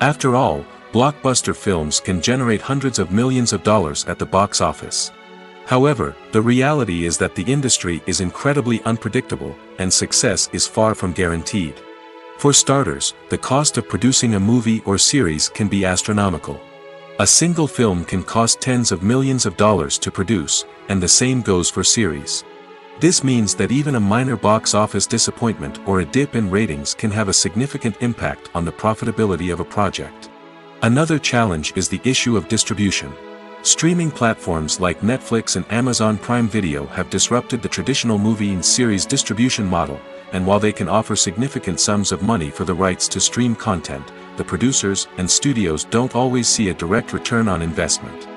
After all, blockbuster films can generate hundreds of millions of dollars at the box office. However, the reality is that the industry is incredibly unpredictable, and success is far from guaranteed. For starters, the cost of producing a movie or series can be astronomical. A single film can cost tens of millions of dollars to produce, and the same goes for series. This means that even a minor box office disappointment or a dip in ratings can have a significant impact on the profitability of a project. Another challenge is the issue of distribution. Streaming platforms like Netflix and Amazon Prime Video have disrupted the traditional movie and series distribution model, and while they can offer significant sums of money for the rights to stream content, the producers and studios don't always see a direct return on investment.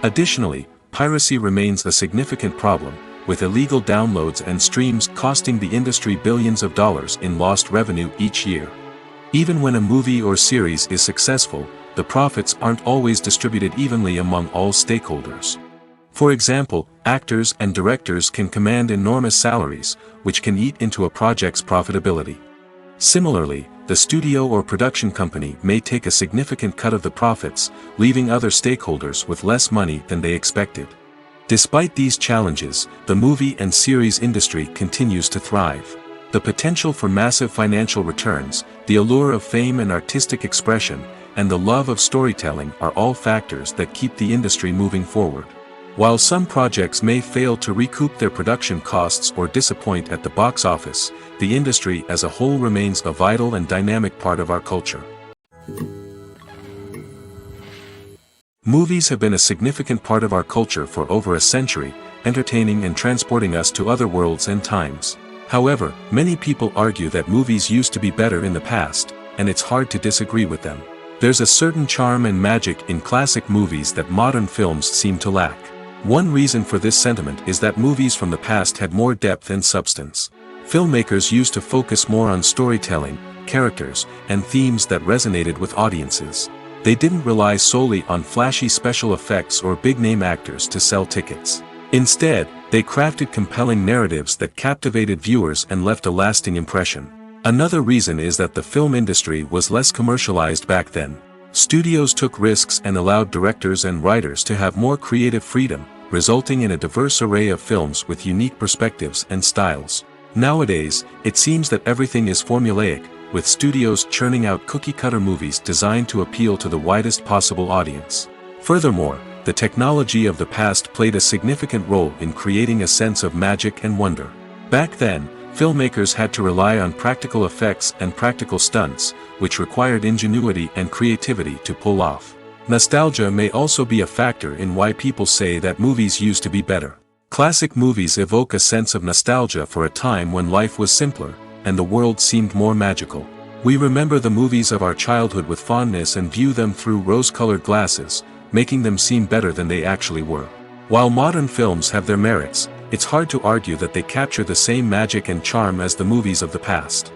Additionally, piracy remains a significant problem, with illegal downloads and streams costing the industry billions of dollars in lost revenue each year. Even when a movie or series is successful, the profits aren't always distributed evenly among all stakeholders. For example, actors and directors can command enormous salaries, which can eat into a project's profitability. Similarly, the studio or production company may take a significant cut of the profits, leaving other stakeholders with less money than they expected. Despite these challenges, the movie and series industry continues to thrive. The potential for massive financial returns, the allure of fame and artistic expression, and the love of storytelling are all factors that keep the industry moving forward. While some projects may fail to recoup their production costs or disappoint at the box office, the industry as a whole remains a vital and dynamic part of our culture. Movies have been a significant part of our culture for over a century, entertaining and transporting us to other worlds and times. However, many people argue that movies used to be better in the past, and it's hard to disagree with them. There's a certain charm and magic in classic movies that modern films seem to lack. One reason for this sentiment is that movies from the past had more depth and substance. Filmmakers used to focus more on storytelling, characters, and themes that resonated with audiences. They didn't rely solely on flashy special effects or big-name actors to sell tickets. Instead, they crafted compelling narratives that captivated viewers and left a lasting impression. Another reason is that the film industry was less commercialized back then. Studios took risks and allowed directors and writers to have more creative freedom, resulting in a diverse array of films with unique perspectives and styles. Nowadays, it seems that everything is formulaic, with studios churning out cookie-cutter movies designed to appeal to the widest possible audience. Furthermore, the technology of the past played a significant role in creating a sense of magic and wonder. Back then, filmmakers had to rely on practical effects and practical stunts, which required ingenuity and creativity to pull off. Nostalgia may also be a factor in why people say that movies used to be better. Classic movies evoke a sense of nostalgia for a time when life was simpler, and the world seemed more magical. We remember the movies of our childhood with fondness and view them through rose-colored glasses, making them seem better than they actually were. While modern films have their merits, it's hard to argue that they capture the same magic and charm as the movies of the past.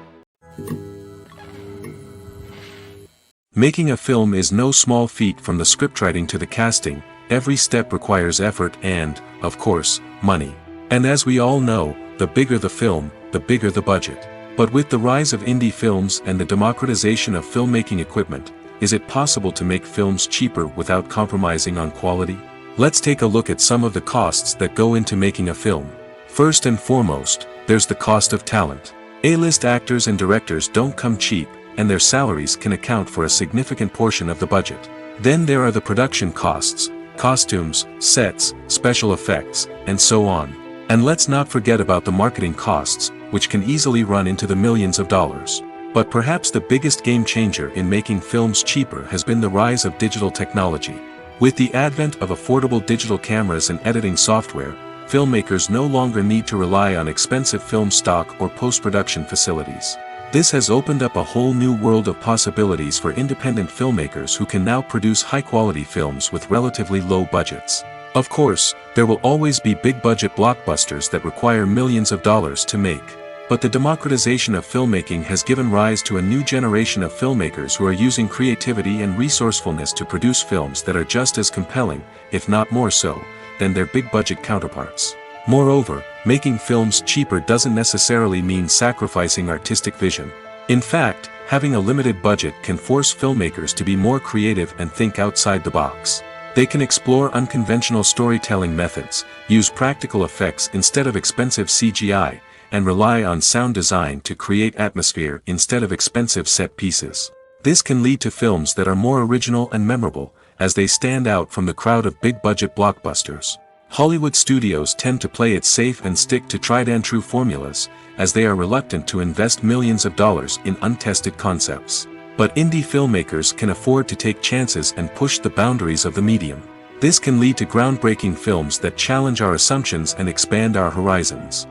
Making a film is no small feat. From the scriptwriting to the casting, every step requires effort and, of course, money. And as we all know, the bigger the film, the bigger the budget. But with the rise of indie films and the democratization of filmmaking equipment, is it possible to make films cheaper without compromising on quality? Let's take a look at some of the costs that go into making a film. First and foremost, there's the cost of talent. A-list actors and directors don't come cheap, and their salaries can account for a significant portion of the budget. Then there are the production costs, costumes, sets, special effects, and so on. And let's not forget about the marketing costs, which can easily run into the millions of dollars. But perhaps the biggest game changer in making films cheaper has been the rise of digital technology. With the advent of affordable digital cameras and editing software, filmmakers no longer need to rely on expensive film stock or post-production facilities. This has opened up a whole new world of possibilities for independent filmmakers who can now produce high-quality films with relatively low budgets. Of course, there will always be big-budget blockbusters that require millions of dollars to make. But the democratization of filmmaking has given rise to a new generation of filmmakers who are using creativity and resourcefulness to produce films that are just as compelling, if not more so, than their big-budget counterparts. Moreover, making films cheaper doesn't necessarily mean sacrificing artistic vision. In fact, having a limited budget can force filmmakers to be more creative and think outside the box. They can explore unconventional storytelling methods, use practical effects instead of expensive CGI, and rely on sound design to create atmosphere instead of expensive set pieces. This can lead to films that are more original and memorable, as they stand out from the crowd of big-budget blockbusters. Hollywood studios tend to play it safe and stick to tried-and-true formulas, as they are reluctant to invest millions of dollars in untested concepts. But indie filmmakers can afford to take chances and push the boundaries of the medium. This can lead to groundbreaking films that challenge our assumptions and expand our horizons.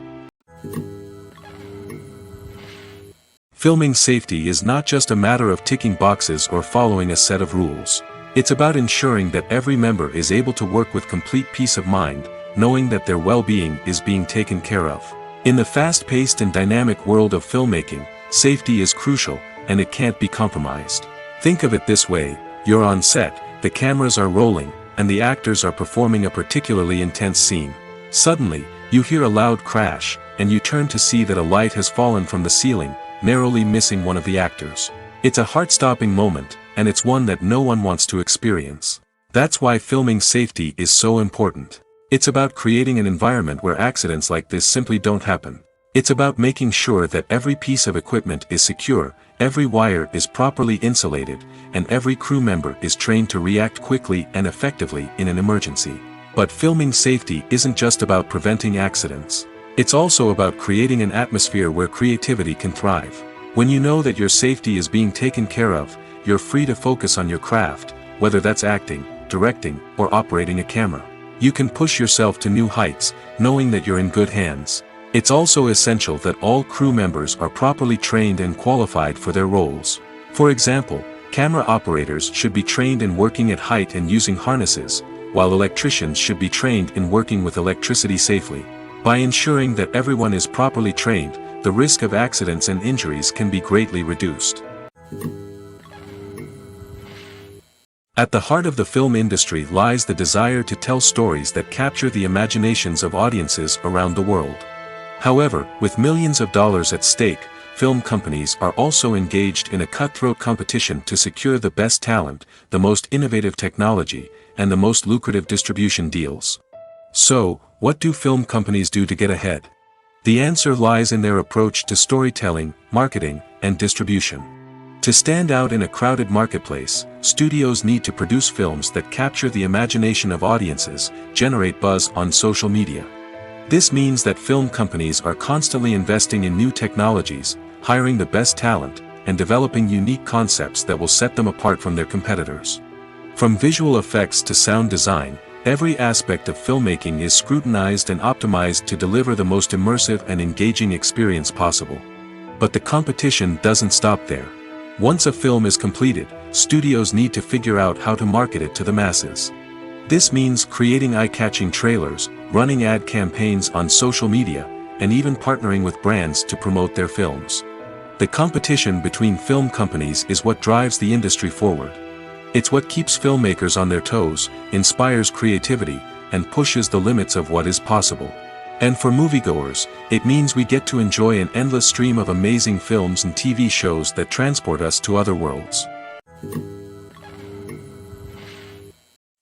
Filming safety is not just a matter of ticking boxes or following a set of rules. It's about ensuring that every member is able to work with complete peace of mind, knowing that their well-being is being taken care of. In the fast-paced and dynamic world of filmmaking, safety is crucial, and it can't be compromised. Think of it this way: you're on set, the cameras are rolling, and the actors are performing a particularly intense scene. Suddenly, you hear a loud crash, and you turn to see that a light has fallen from the ceiling, narrowly missing one of the actors. It's a heart-stopping moment, and it's one that no one wants to experience. That's why filming safety is so important. It's about creating an environment where accidents like this simply don't happen. It's about making sure that every piece of equipment is secure, every wire is properly insulated, and every crew member is trained to react quickly and effectively in an emergency. But filming safety isn't just about preventing accidents. It's also about creating an atmosphere where creativity can thrive. When you know that your safety is being taken care of, you're free to focus on your craft, whether that's acting, directing, or operating a camera. You can push yourself to new heights, knowing that you're in good hands. It's also essential that all crew members are properly trained and qualified for their roles. For example, camera operators should be trained in working at height and using harnesses, while electricians should be trained in working with electricity safely. By ensuring that everyone is properly trained, the risk of accidents and injuries can be greatly reduced. At the heart of the film industry lies the desire to tell stories that capture the imaginations of audiences around the world. However, with millions of dollars at stake, film companies are also engaged in a cutthroat competition to secure the best talent, the most innovative technology, and the most lucrative distribution deals. So, what do film companies do to get ahead? The answer lies in their approach to storytelling, marketing, and distribution. To stand out in a crowded marketplace, studios need to produce films that capture the imagination of audiences, generate buzz on social media. This means that film companies are constantly investing in new technologies, hiring the best talent, and developing unique concepts that will set them apart from their competitors. From visual effects to sound design, every aspect of filmmaking is scrutinized and optimized to deliver the most immersive and engaging experience possible. But the competition doesn't stop there. Once a film is completed, studios need to figure out how to market it to the masses. This means creating eye-catching trailers, running ad campaigns on social media, and even partnering with brands to promote their films. The competition between film companies is what drives the industry forward. It's what keeps filmmakers on their toes, inspires creativity, and pushes the limits of what is possible. And for moviegoers, it means we get to enjoy an endless stream of amazing films and TV shows that transport us to other worlds.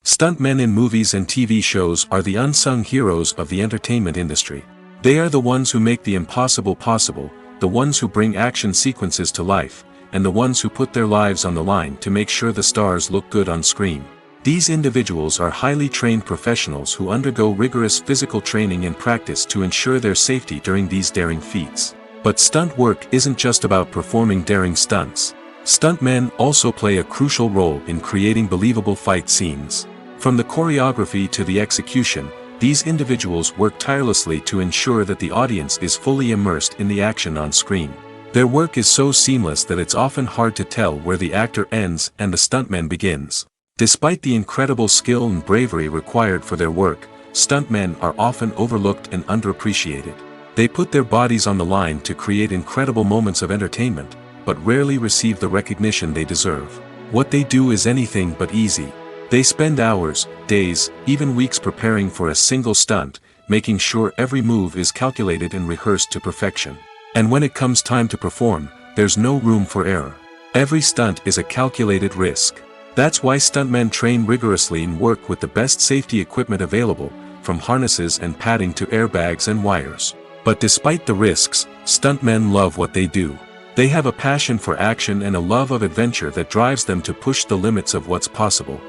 Stuntmen in movies and TV shows are the unsung heroes of the entertainment industry. They are the ones who make the impossible possible, the ones who bring action sequences to life, and the ones who put their lives on the line to make sure the stars look good on screen. These individuals are highly trained professionals who undergo rigorous physical training and practice to ensure their safety during these daring feats. But stunt work isn't just about performing daring stunts. Stuntmen also play a crucial role in creating believable fight scenes. From the choreography to the execution, these individuals work tirelessly to ensure that the audience is fully immersed in the action on screen. Their work is so seamless that it's often hard to tell where the actor ends and the stuntman begins. Despite the incredible skill and bravery required for their work, stuntmen are often overlooked and underappreciated. They put their bodies on the line to create incredible moments of entertainment, but rarely receive the recognition they deserve. What they do is anything but easy. They spend hours, days, even weeks preparing for a single stunt, making sure every move is calculated and rehearsed to perfection. And when it comes time to perform, there's no room for error. Every stunt is a calculated risk. That's why stuntmen train rigorously and work with the best safety equipment available, from harnesses and padding to airbags and wires. But despite the risks, stuntmen love what they do. They have a passion for action and a love of adventure that drives them to push the limits of what's possible.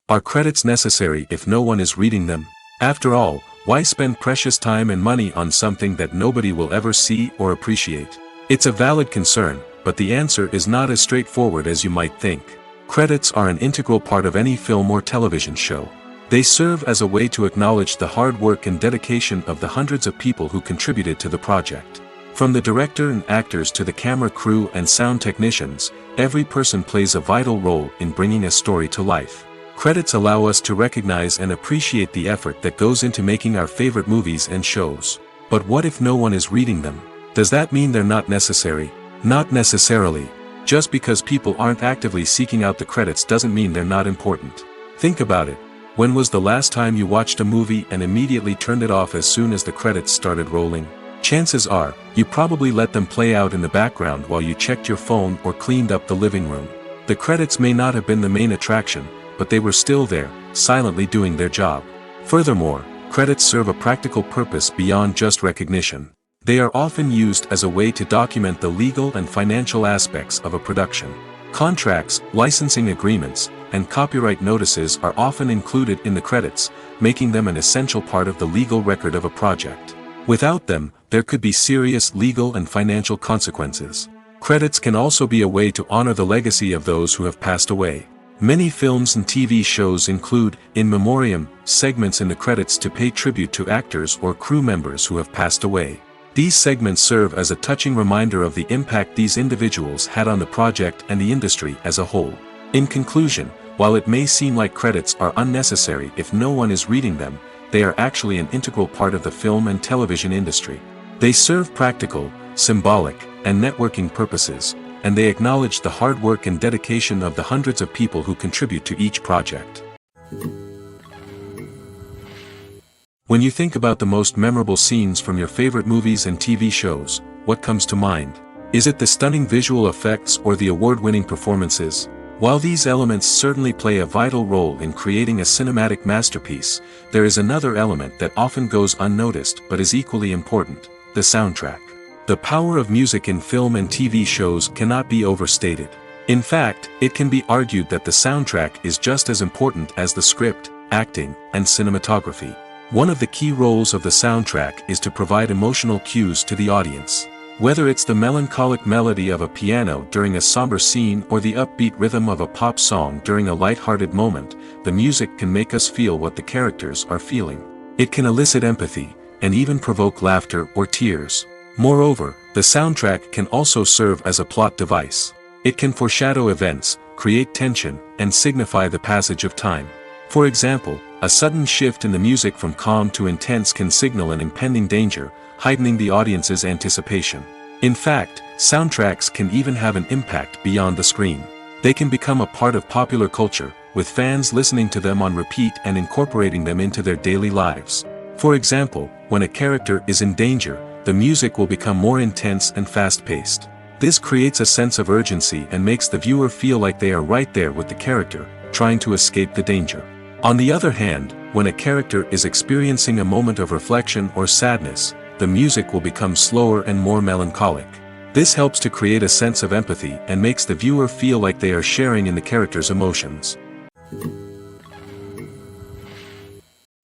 Are credits necessary if no one is reading them? After all, why spend precious time and money on something that nobody will ever see or appreciate? It's a valid concern, but the answer is not as straightforward as you might think. Credits are an integral part of any film or television show. They serve as a way to acknowledge the hard work and dedication of the hundreds of people who contributed to the project. From the director and actors to the camera crew and sound technicians, every person plays a vital role in bringing a story to life. Credits allow us to recognize and appreciate the effort that goes into making our favorite movies and shows. But what if no one is reading them? Does that mean they're not necessary? Not necessarily. Just because people aren't actively seeking out the credits doesn't mean they're not important. Think about it. When was the last time you watched a movie and immediately turned it off as soon as the credits started rolling? Chances are, you probably let them play out in the background while you checked your phone or cleaned up the living room. The credits may not have been the main attraction, but they were still there, silently doing their job. Furthermore, credits serve a practical purpose beyond just recognition. They are often used as a way to document the legal and financial aspects of a production. Contracts, licensing agreements, and copyright notices are often included in the credits, making them an essential part of the legal record of a project. Without them, there could be serious legal and financial consequences. Credits can also be a way to honor the legacy of those who have passed away. Many films and TV shows include in memoriam segments in the credits to pay tribute to actors or crew members who have passed away. These segments serve as a touching reminder of the impact these individuals had on the project and the industry as a whole. In conclusion, while it may seem like credits are unnecessary if no one is reading them, they are actually an integral part of the film and television industry. They serve practical, symbolic, and networking purposes, and they acknowledge the hard work and dedication of the hundreds of people who contribute to each project. When you think about the most memorable scenes from your favorite movies and TV shows, what comes to mind? Is it the stunning visual effects or the award-winning performances? While these elements certainly play a vital role in creating a cinematic masterpiece, there is another element that often goes unnoticed but is equally important: the soundtrack. The power of music in film and TV shows cannot be overstated. In fact, it can be argued that the soundtrack is just as important as the script, acting, and cinematography. One of the key roles of the soundtrack is to provide emotional cues to the audience. Whether it's the melancholic melody of a piano during a somber scene or the upbeat rhythm of a pop song during a light-hearted moment, the music can make us feel what the characters are feeling. It can elicit empathy, and even provoke laughter or tears. Moreover, the soundtrack can also serve as a plot device. It can foreshadow events, create tension, and signify the passage of time. For example, a sudden shift in the music from calm to intense can signal an impending danger, heightening the audience's anticipation. In fact, soundtracks can even have an impact beyond the screen. They can become a part of popular culture, with fans listening to them on repeat and incorporating them into their daily lives. For example, when a character is in danger, the music will become more intense and fast-paced. This creates a sense of urgency and makes the viewer feel like they are right there with the character, trying to escape the danger. On the other hand, when a character is experiencing a moment of reflection or sadness, the music will become slower and more melancholic. This helps to create a sense of empathy and makes the viewer feel like they are sharing in the character's emotions.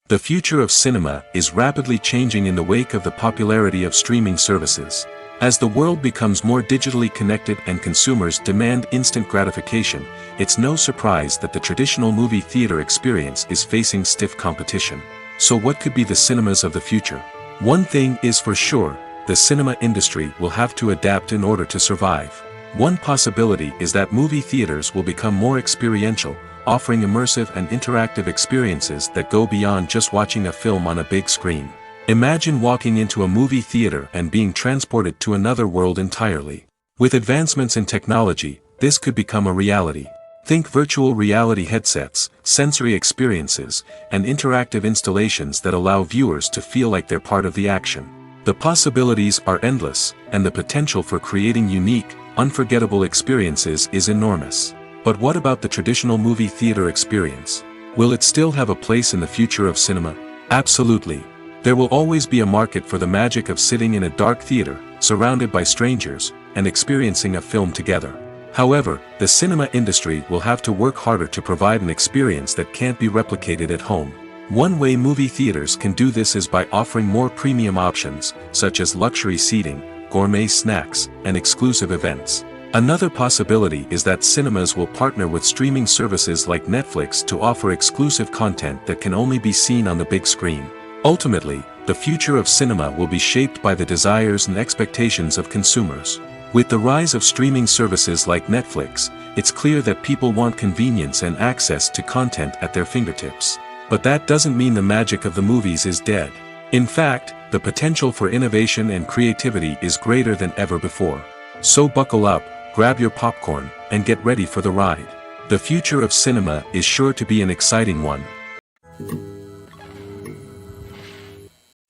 The future of cinema is rapidly changing in the wake of the popularity of streaming services. As the world becomes more digitally connected and consumers demand instant gratification, it's no surprise that the traditional movie theater experience is facing stiff competition. So what could be the cinemas of the future? One thing is for sure: the cinema industry will have to adapt in order to survive. One possibility is that movie theaters will become more experiential, offering immersive and interactive experiences that go beyond just watching a film on a big screen. Imagine walking into a movie theater and being transported to another world entirely. With advancements in technology, this could become a reality. Think virtual reality headsets, sensory experiences, and interactive installations that allow viewers to feel like they're part of the action. The possibilities are endless, and the potential for creating unique, unforgettable experiences is enormous. But what about the traditional movie theater experience? Will it still have a place in the future of cinema? Absolutely. There will always be a market for the magic of sitting in a dark theater, surrounded by strangers, and experiencing a film together. However, the cinema industry will have to work harder to provide an experience that can't be replicated at home. One way movie theaters can do this is by offering more premium options, such as luxury seating, gourmet snacks, and exclusive events. Another possibility is that cinemas will partner with streaming services like Netflix to offer exclusive content that can only be seen on the big screen. Ultimately, the future of cinema will be shaped by the desires and expectations of consumers. With the rise of streaming services like Netflix, it's clear that people want convenience and access to content at their fingertips. But that doesn't mean the magic of the movies is dead. In fact, the potential for innovation and creativity is greater than ever before. So buckle up, grab your popcorn, and get ready for the ride. The future of cinema is sure to be an exciting one.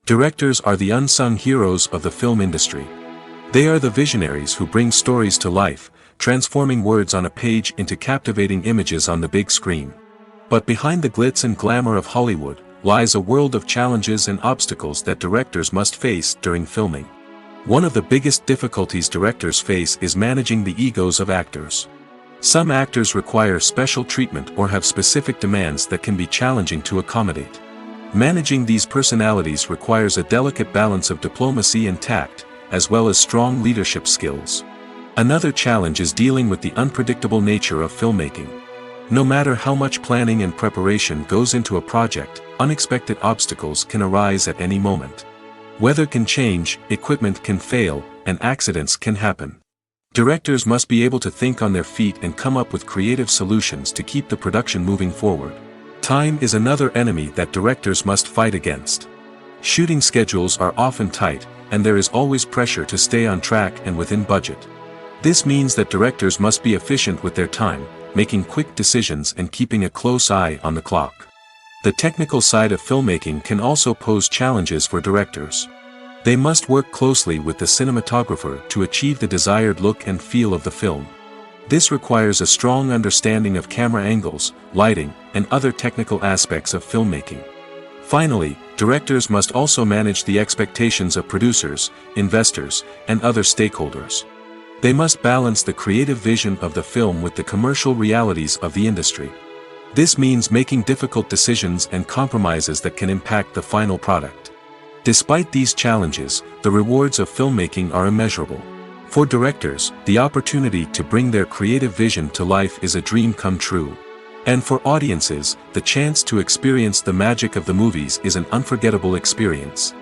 Directors are the unsung heroes of the film industry. They are the visionaries who bring stories to life, transforming words on a page into captivating images on the big screen. But behind the glitz and glamour of Hollywood lies a world of challenges and obstacles that directors must face during filming. One of the biggest difficulties directors face is managing the egos of actors. Some actors require special treatment or have specific demands that can be challenging to accommodate. Managing these personalities requires a delicate balance of diplomacy and tact, as well as strong leadership skills. Another challenge is dealing with the unpredictable nature of filmmaking. No matter how much planning and preparation goes into a project, unexpected obstacles can arise at any moment. Weather can change, equipment can fail, and accidents can happen. Directors must be able to think on their feet and come up with creative solutions to keep the production moving forward. Time is another enemy that directors must fight against. Shooting schedules are often tight, and there is always pressure to stay on track and within budget. This means that directors must be efficient with their time, making quick decisions and keeping a close eye on the clock. The technical side of filmmaking can also pose challenges for directors. They must work closely with the cinematographer to achieve the desired look and feel of the film. This requires a strong understanding of camera angles, lighting, and other technical aspects of filmmaking. Finally, directors must also manage the expectations of producers, investors, and other stakeholders. They must balance the creative vision of the film with the commercial realities of the industry. This means making difficult decisions and compromises that can impact the final product. Despite these challenges, the rewards of filmmaking are immeasurable. For directors, the opportunity to bring their creative vision to life is a dream come true. And for audiences, the chance to experience the magic of the movies is an unforgettable experience.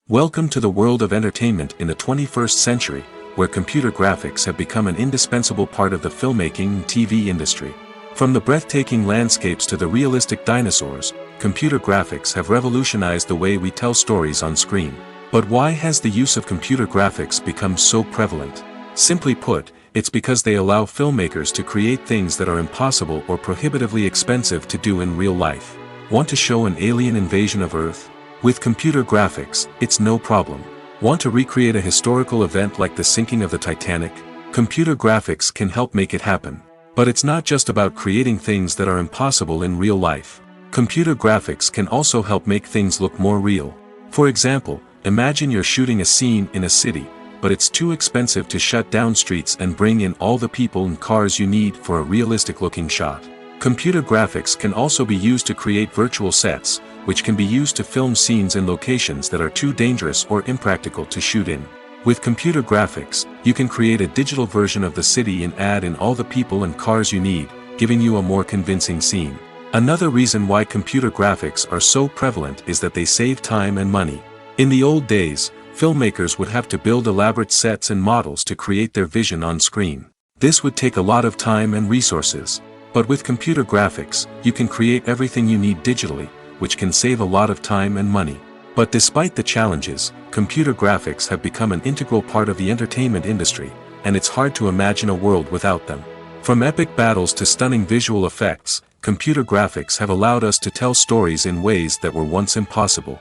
Welcome to the world of entertainment in the 21st century, where computer graphics have become an indispensable part of the filmmaking and TV industry. From the breathtaking landscapes to the realistic dinosaurs, computer graphics have revolutionized the way we tell stories on screen. But why has the use of computer graphics become so prevalent? Simply put, it's because they allow filmmakers to create things that are impossible or prohibitively expensive to do in real life. Want to show an alien invasion of Earth? With computer graphics, it's no problem. Want to recreate a historical event like the sinking of the Titanic? Computer graphics can help make it happen. But it's not just about creating things that are impossible in real life. Computer graphics can also help make things look more real. For example, imagine you're shooting a scene in a city, but it's too expensive to shut down streets and bring in all the people and cars you need for a realistic-looking shot. Computer graphics can also be used to create virtual sets, which can be used to film scenes in locations that are too dangerous or impractical to shoot in. With computer graphics, you can create a digital version of the city and add in all the people and cars you need, giving you a more convincing scene. Another reason why computer graphics are so prevalent is that they save time and money. In the old days, filmmakers would have to build elaborate sets and models to create their vision on screen. This would take a lot of time and resources. But with computer graphics, you can create everything you need digitally, which can save a lot of time and money. But despite the challenges, computer graphics have become an integral part of the entertainment industry, and it's hard to imagine a world without them. From epic battles to stunning visual effects, computer graphics have allowed us to tell stories in ways that were once impossible.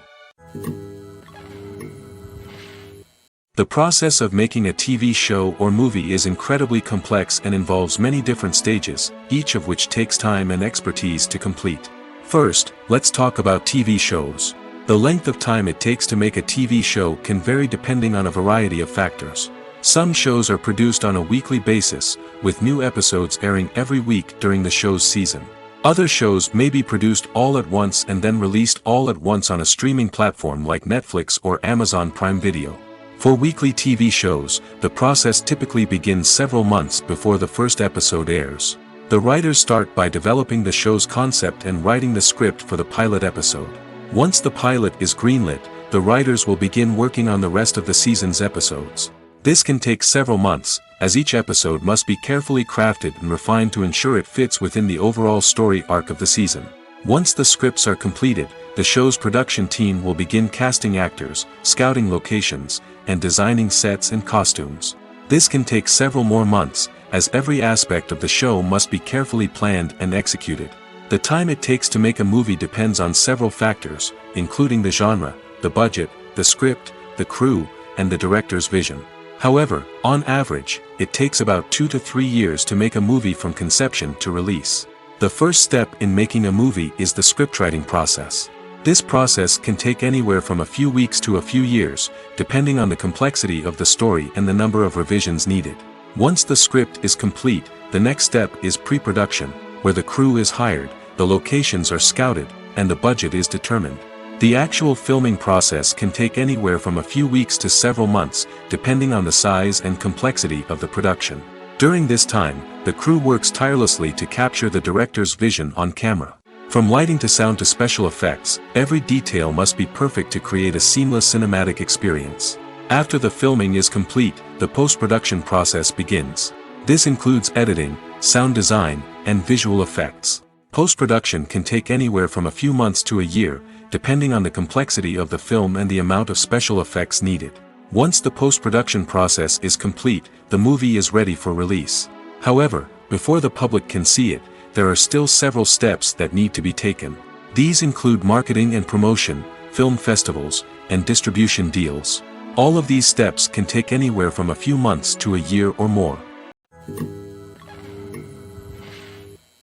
The process of making a TV show or movie is incredibly complex and involves many different stages, each of which takes time and expertise to complete. First, let's talk about TV shows. The length of time it takes to make a TV show can vary depending on a variety of factors. Some shows are produced on a weekly basis, with new episodes airing every week during the show's season. Other shows may be produced all at once and then released all at once on a streaming platform like Netflix or Amazon Prime Video. For weekly TV shows, the process typically begins several months before the first episode airs. The writers start by developing the show's concept and writing the script for the pilot episode. Once the pilot is greenlit, the writers will begin working on the rest of the season's episodes. This can take several months, as each episode must be carefully crafted and refined to ensure it fits within the overall story arc of the season. Once the scripts are completed, the show's production team will begin casting actors, scouting locations, and designing sets and costumes. This can take several more months, as every aspect of the show must be carefully planned and executed. The time it takes to make a movie depends on several factors, including the genre, the budget, the script, the crew, and the director's vision. However, on average, it takes about 2 to 3 years to make a movie from conception to release. The first step in making a movie is the scriptwriting process. This process can take anywhere from a few weeks to a few years, depending on the complexity of the story and the number of revisions needed. Once the script is complete, the next step is pre-production, where the crew is hired, the locations are scouted, and the budget is determined. The actual filming process can take anywhere from a few weeks to several months, depending on the size and complexity of the production. During this time, the crew works tirelessly to capture the director's vision on camera. From lighting to sound to special effects, every detail must be perfect to create a seamless cinematic experience. After the filming is complete, the post-production process begins. This includes editing, sound design, and visual effects. Post-production can take anywhere from a few months to a year, depending on the complexity of the film and the amount of special effects needed. Once the post-production process is complete, the movie is ready for release. However, before the public can see it, there are still several steps that need to be taken. These include marketing and promotion, film festivals, and distribution deals. All of these steps can take anywhere from a few months to a year or more.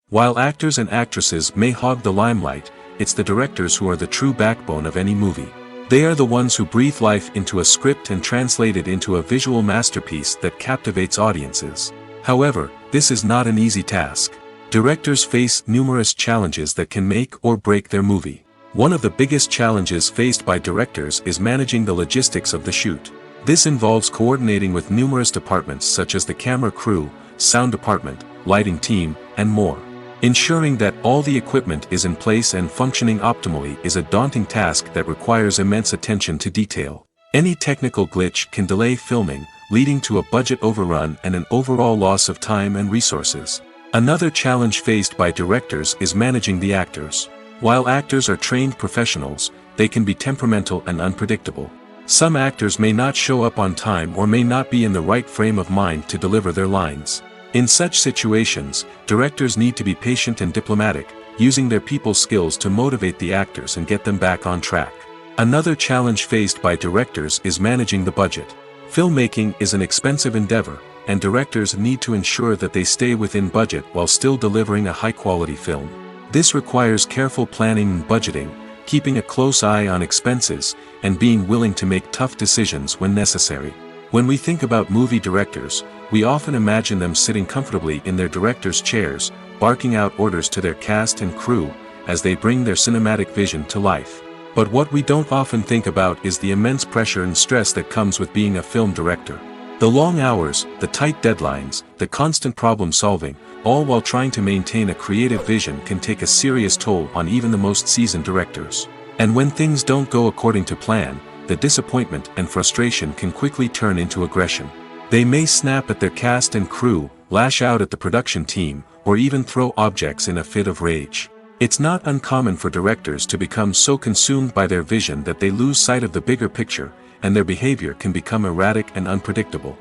While actors and actresses may hog the limelight, it's the directors who are the true backbone of any movie. They are the ones who breathe life into a script and translate it into a visual masterpiece that captivates audiences. However, this is not an easy task. Directors face numerous challenges that can make or break their movie. One of the biggest challenges faced by directors is managing the logistics of the shoot. This involves coordinating with numerous departments such as the camera crew, sound department, lighting team, and more. Ensuring that all the equipment is in place and functioning optimally is a daunting task that requires immense attention to detail. Any technical glitch can delay filming, leading to a budget overrun and an overall loss of time and resources. Another challenge faced by directors is managing the actors. While actors are trained professionals, they can be temperamental and unpredictable. Some actors may not show up on time or may not be in the right frame of mind to deliver their lines. In such situations, directors need to be patient and diplomatic, using their people skills to motivate the actors and get them back on track. Another challenge faced by directors is managing the budget. Filmmaking is an expensive endeavor, and directors need to ensure that they stay within budget while still delivering a high-quality film. This requires careful planning and budgeting, keeping a close eye on expenses, and being willing to make tough decisions when necessary. When we think about movie directors, we often imagine them sitting comfortably in their director's chairs, barking out orders to their cast and crew, as they bring their cinematic vision to life. But what we don't often think about is the immense pressure and stress that comes with being a film director. The long hours, the tight deadlines, the constant problem solving, all while trying to maintain a creative vision can take a serious toll on even the most seasoned directors. And when things don't go according to plan, the disappointment and frustration can quickly turn into aggression. They may snap at their cast and crew, lash out at the production team, or even throw objects in a fit of rage. It's not uncommon for directors to become so consumed by their vision that they lose sight of the bigger picture, and their behavior can become erratic and unpredictable.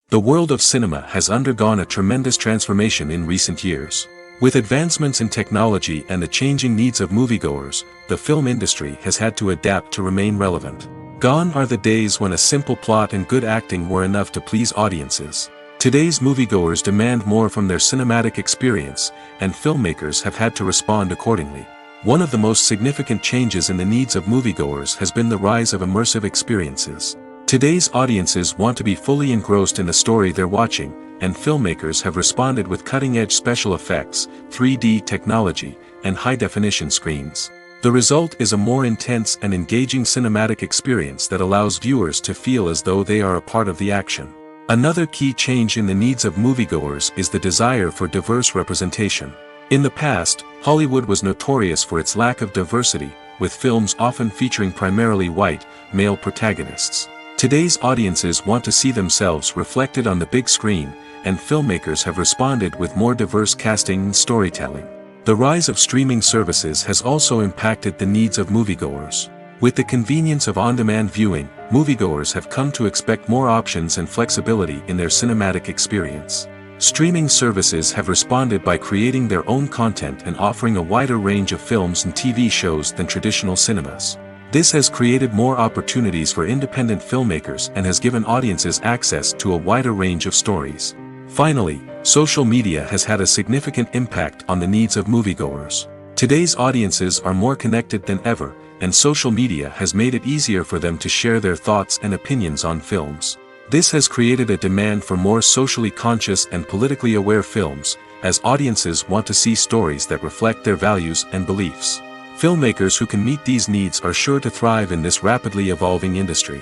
The world of cinema has undergone a tremendous transformation in recent years. With advancements in technology and the changing needs of moviegoers, the film industry has had to adapt to remain relevant. Gone are the days when a simple plot and good acting were enough to please audiences. Today's moviegoers demand more from their cinematic experience, and filmmakers have had to respond accordingly. One of the most significant changes in the needs of moviegoers has been the rise of immersive experiences. Today's audiences want to be fully engrossed in the story they're watching, and filmmakers have responded with cutting-edge special effects, 3D technology, and high-definition screens. The result is a more intense and engaging cinematic experience that allows viewers to feel as though they are a part of the action. Another key change in the needs of moviegoers is the desire for diverse representation. In the past, Hollywood was notorious for its lack of diversity, with films often featuring primarily white, male protagonists. Today's audiences want to see themselves reflected on the big screen, and filmmakers have responded with more diverse casting and storytelling. The rise of streaming services has also impacted the needs of moviegoers. With the convenience of on-demand viewing, moviegoers have come to expect more options and flexibility in their cinematic experience. Streaming services have responded by creating their own content and offering a wider range of films and TV shows than traditional cinemas. This has created more opportunities for independent filmmakers and has given audiences access to a wider range of stories. Finally, social media has had a significant impact on the needs of moviegoers. Today's audiences are more connected than ever, and social media has made it easier for them to share their thoughts and opinions on films. This has created a demand for more socially conscious and politically aware films, as audiences want to see stories that reflect their values and beliefs. Filmmakers who can meet these needs are sure to thrive in this rapidly evolving industry.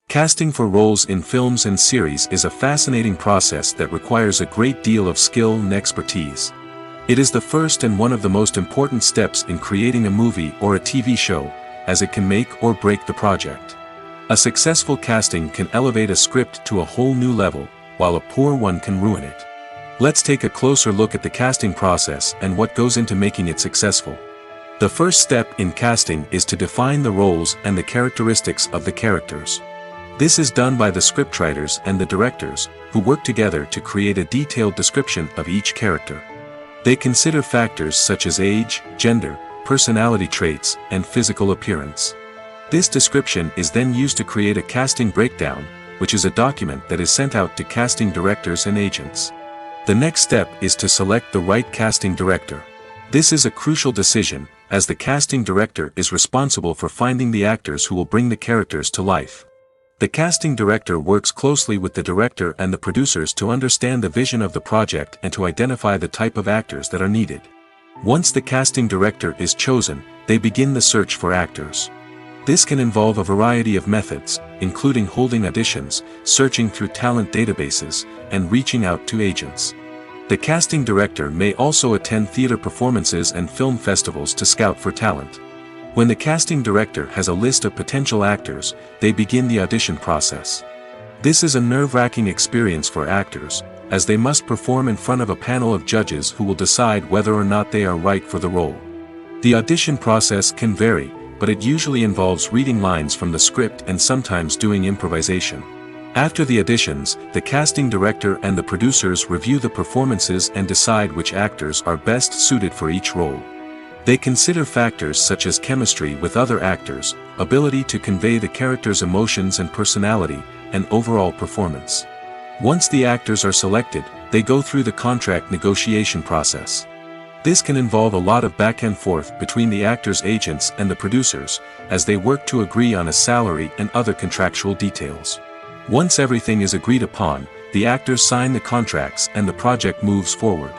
Casting for roles in films and series is a fascinating process that requires a great deal of skill and expertise. It is the first and one of the most important steps in creating a movie or a TV show, as it can make or break the project. A successful casting can elevate a script to a whole new level, while a poor one can ruin it. Let's take a closer look at the casting process and what goes into making it successful. The first step in casting is to define the roles and the characteristics of the characters. This is done by the scriptwriters and the directors, who work together to create a detailed description of each character. They consider factors such as age, gender, personality traits, and physical appearance. This description is then used to create a casting breakdown, which is a document that is sent out to casting directors and agents. The next step is to select the right casting director. This is a crucial decision, as the casting director is responsible for finding the actors who will bring the characters to life. The casting director works closely with the director and the producers to understand the vision of the project and to identify the type of actors that are needed. Once the casting director is chosen, they begin the search for actors. This can involve a variety of methods, including holding auditions, searching through talent databases, and reaching out to agents. The casting director may also attend theater performances and film festivals to scout for talent. When the casting director has a list of potential actors, they begin the audition process. This is a nerve-wracking experience for actors, as they must perform in front of a panel of judges who will decide whether or not they are right for the role. The audition process can vary, but it usually involves reading lines from the script and sometimes doing improvisation. After the auditions, the casting director and the producers review the performances and decide which actors are best suited for each role. They consider factors such as chemistry with other actors, ability to convey the character's emotions and personality, and overall performance. Once the actors are selected, they go through the contract negotiation process. This can involve a lot of back and forth between the actors' agents and the producers, as they work to agree on a salary and other contractual details. Once everything is agreed upon, the actors sign the contracts and the project moves forward.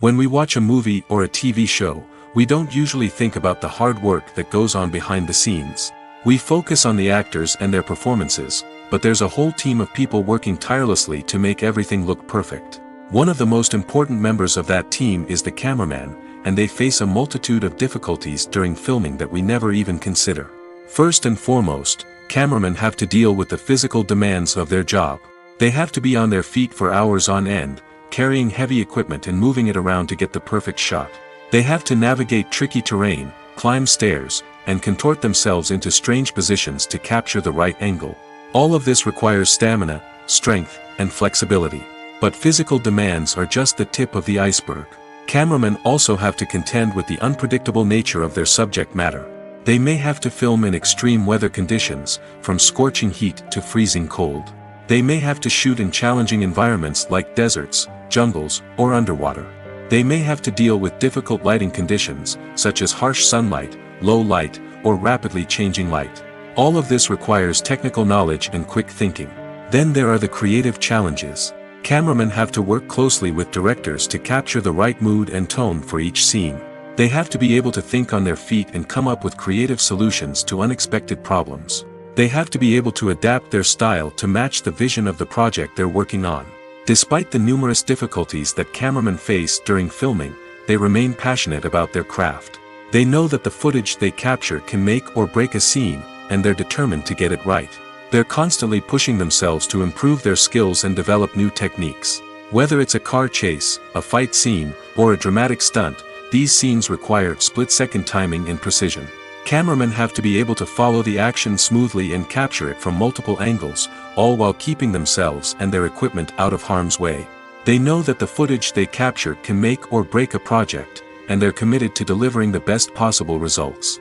When we watch a movie or a TV show, we don't usually think about the hard work that goes on behind the scenes. We focus on the actors and their performances, but there's a whole team of people working tirelessly to make everything look perfect. One of the most important members of that team is the cameraman, and they face a multitude of difficulties during filming that we never even consider. First and foremost, cameramen have to deal with the physical demands of their job. They have to be on their feet for hours on end, carrying heavy equipment and moving it around to get the perfect shot. They have to navigate tricky terrain, climb stairs, and contort themselves into strange positions to capture the right angle. All of this requires stamina, strength, and flexibility. But physical demands are just the tip of the iceberg. Cameramen also have to contend with the unpredictable nature of their subject matter. They may have to film in extreme weather conditions, from scorching heat to freezing cold. They may have to shoot in challenging environments like deserts, jungles, or underwater. They may have to deal with difficult lighting conditions, such as harsh sunlight, low light, or rapidly changing light. All of this requires technical knowledge and quick thinking. Then there are the creative challenges. Cameramen have to work closely with directors to capture the right mood and tone for each scene. They have to be able to think on their feet and come up with creative solutions to unexpected problems. They have to be able to adapt their style to match the vision of the project they're working on. Despite the numerous difficulties that cameramen face during filming, they remain passionate about their craft. They know that the footage they capture can make or break a scene, and they're determined to get it right. They're constantly pushing themselves to improve their skills and develop new techniques. Whether it's a car chase, a fight scene, or a dramatic stunt, these scenes require split-second timing and precision. Cameramen have to be able to follow the action smoothly and capture it from multiple angles, all while keeping themselves and their equipment out of harm's way. They know that the footage they capture can make or break a project, and they're committed to delivering the best possible results.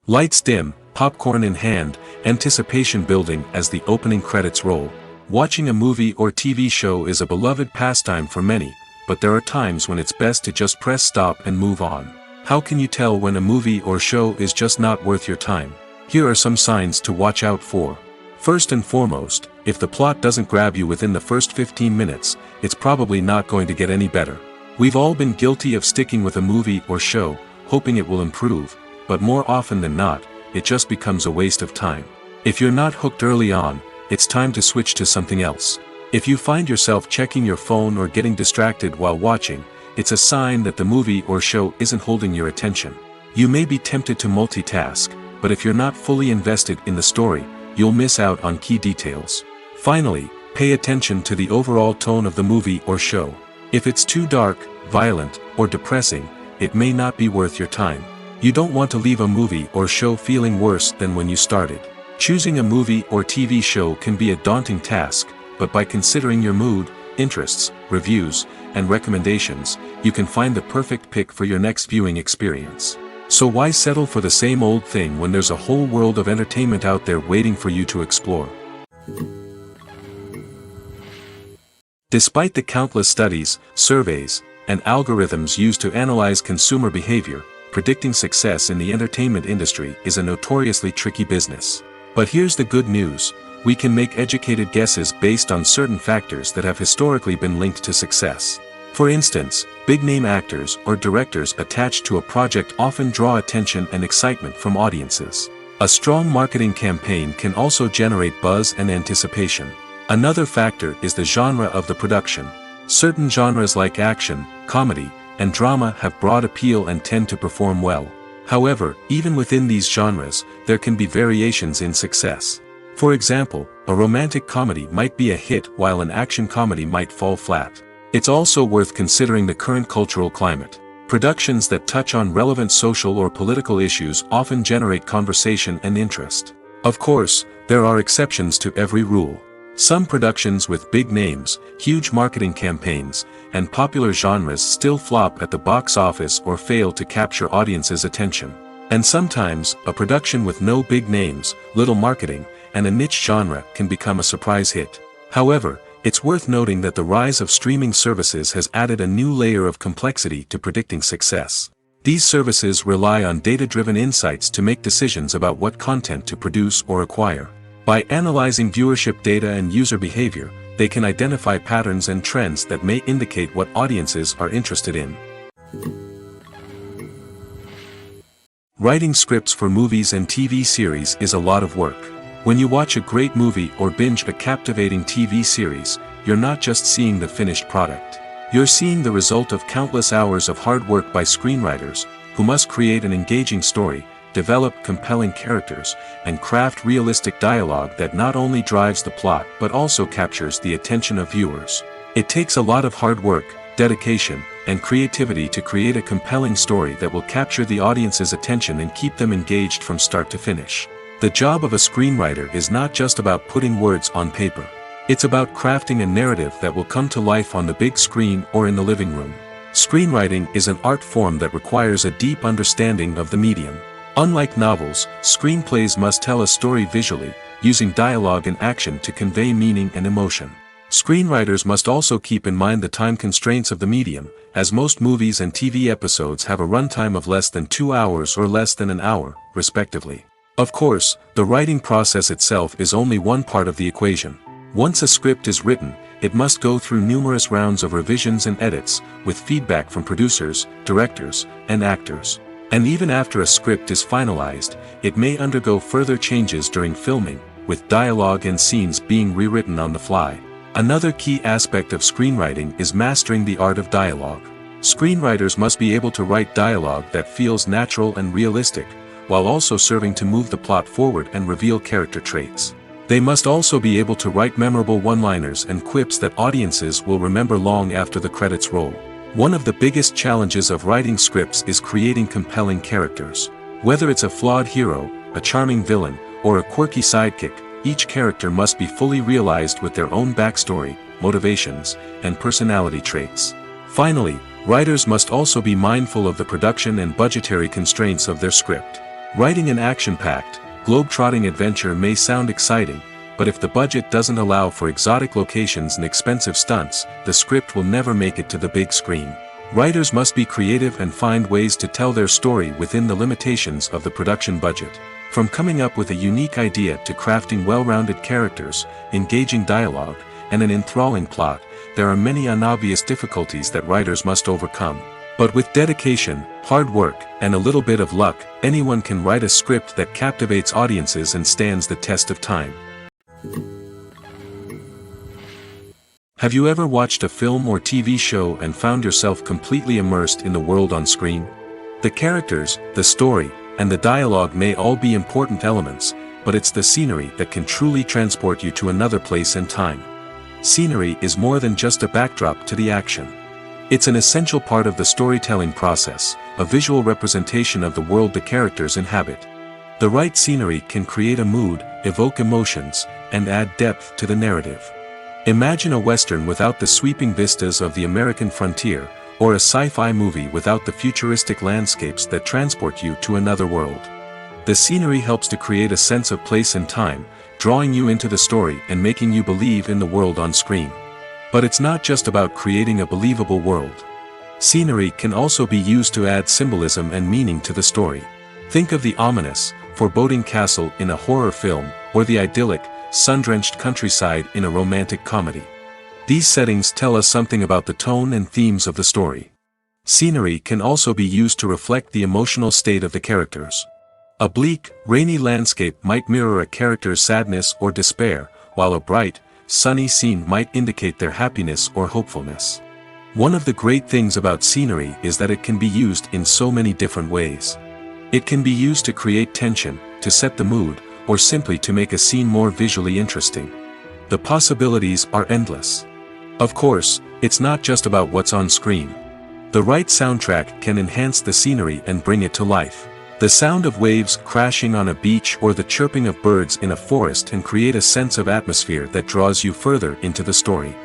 Lights dim, popcorn in hand, anticipation building as the opening credits roll. Watching a movie or TV show is a beloved pastime for many, but there are times when it's best to just press stop and move on. How can you tell when a movie or show is just not worth your time? Here are some signs to watch out for. First and foremost, if the plot doesn't grab you within the first 15 minutes, it's probably not going to get any better. We've all been guilty of sticking with a movie or show, hoping it will improve, but more often than not, it just becomes a waste of time. If you're not hooked early on, it's time to switch to something else. If you find yourself checking your phone or getting distracted while watching, it's a sign that the movie or show isn't holding your attention. You may be tempted to multitask, but if you're not fully invested in the story, you'll miss out on key details. Finally, Pay attention to the overall tone of the movie or show. If it's too dark, violent, or depressing, it may not be worth your time. You don't want to leave a movie or show feeling worse than when you started. Choosing a movie or TV show can be a daunting task, but by considering your mood, interests, reviews, and recommendations, you can find the perfect pick for your next viewing experience. So why settle for the same old thing when there's a whole world of entertainment out there waiting for you to explore? Despite the countless studies, surveys, and algorithms used to analyze consumer behavior, predicting success in the entertainment industry is a notoriously tricky business. But here's the good news: we can make educated guesses based on certain factors that have historically been linked to success. For instance, big-name actors or directors attached to a project often draw attention and excitement from audiences. A strong marketing campaign can also generate buzz and anticipation. Another factor is the genre of the production. Certain genres like action, comedy, and drama have broad appeal and tend to perform well. However, even within these genres, there can be variations in success. For example, a romantic comedy might be a hit while an action comedy might fall flat. It's also worth considering the current cultural climate. Productions that touch on relevant social or political issues often generate conversation and interest. Of course, there are exceptions to every rule. Some productions with big names, huge marketing campaigns, and popular genres still flop at the box office or fail to capture audiences' attention. And sometimes, a production with no big names, little marketing, and a niche genre can become a surprise hit. However, it's worth noting that the rise of streaming services has added a new layer of complexity to predicting success. These services rely on data-driven insights to make decisions about what content to produce or acquire. By analyzing viewership data and user behavior, they can identify patterns and trends that may indicate what audiences are interested in. Writing scripts for movies and TV series is a lot of work. When you watch a great movie or binge a captivating TV series, you're not just seeing the finished product. You're seeing the result of countless hours of hard work by screenwriters, who must create an engaging story, develop compelling characters, and craft realistic dialogue that not only drives the plot but also captures the attention of viewers. It takes a lot of hard work, dedication, and creativity to create a compelling story that will capture the audience's attention and keep them engaged from start to finish. The job of a screenwriter is not just about putting words on paper. It's about crafting a narrative that will come to life on the big screen or in the living room. Screenwriting is an art form that requires a deep understanding of the medium. Unlike novels, screenplays must tell a story visually, using dialogue and action to convey meaning and emotion. Screenwriters must also keep in mind the time constraints of the medium, as most movies and TV episodes have a runtime of less than 2 hours or less than an hour, respectively. Of course, the writing process itself is only one part of the equation. Once a script is written, it must go through numerous rounds of revisions and edits, with feedback from producers, directors, and actors. And even after a script is finalized, it may undergo further changes during filming, with dialogue and scenes being rewritten on the fly. Another key aspect of screenwriting is mastering the art of dialogue. Screenwriters must be able to write dialogue that feels natural and realistic, while also serving to move the plot forward and reveal character traits. They must also be able to write memorable one-liners and quips that audiences will remember long after the credits roll. One of the biggest challenges of writing scripts is creating compelling characters. Whether it's a flawed hero, a charming villain, or a quirky sidekick, each character must be fully realized with their own backstory, motivations, and personality traits. Finally, writers must also be mindful of the production and budgetary constraints of their script. Writing an action-packed, globe-trotting adventure may sound exciting, but if the budget doesn't allow for exotic locations and expensive stunts, the script will never make it to the big screen. Writers must be creative and find ways to tell their story within the limitations of the production budget. From coming up with a unique idea to crafting well-rounded characters, engaging dialogue, and an enthralling plot, there are many unobvious difficulties that writers must overcome. But with dedication, hard work, and a little bit of luck, anyone can write a script that captivates audiences and stands the test of time. Have you ever watched a film or TV show and found yourself completely immersed in the world on screen? The characters, the story, and the dialogue may all be important elements, but it's the scenery that can truly transport you to another place and time. Scenery is more than just a backdrop to the action. It's an essential part of the storytelling process, a visual representation of the world the characters inhabit. The right scenery can create a mood, evoke emotions, and add depth to the narrative. Imagine a Western without the sweeping vistas of the American frontier, or a sci-fi movie without the futuristic landscapes that transport you to another world. The scenery helps to create a sense of place and time, drawing you into the story and making you believe in the world on screen. But it's not just about creating a believable world. Scenery can also be used to add symbolism and meaning to the story. Think of the ominous, foreboding castle in a horror film, or the idyllic, sun-drenched countryside in a romantic comedy. These settings tell us something about the tone and themes of the story. Scenery can also be used to reflect the emotional state of the characters. A bleak, rainy landscape might mirror a character's sadness or despair, while a bright, sunny scene might indicate their happiness or hopefulness. One of the great things about scenery is that it can be used in so many different ways. It can be used to create tension, to set the mood, or simply to make a scene more visually interesting. The possibilities are endless. Of course, it's not just about what's on screen. The right soundtrack can enhance the scenery and bring it to life. The sound of waves crashing on a beach or the chirping of birds in a forest can create a sense of atmosphere that draws you further into the story.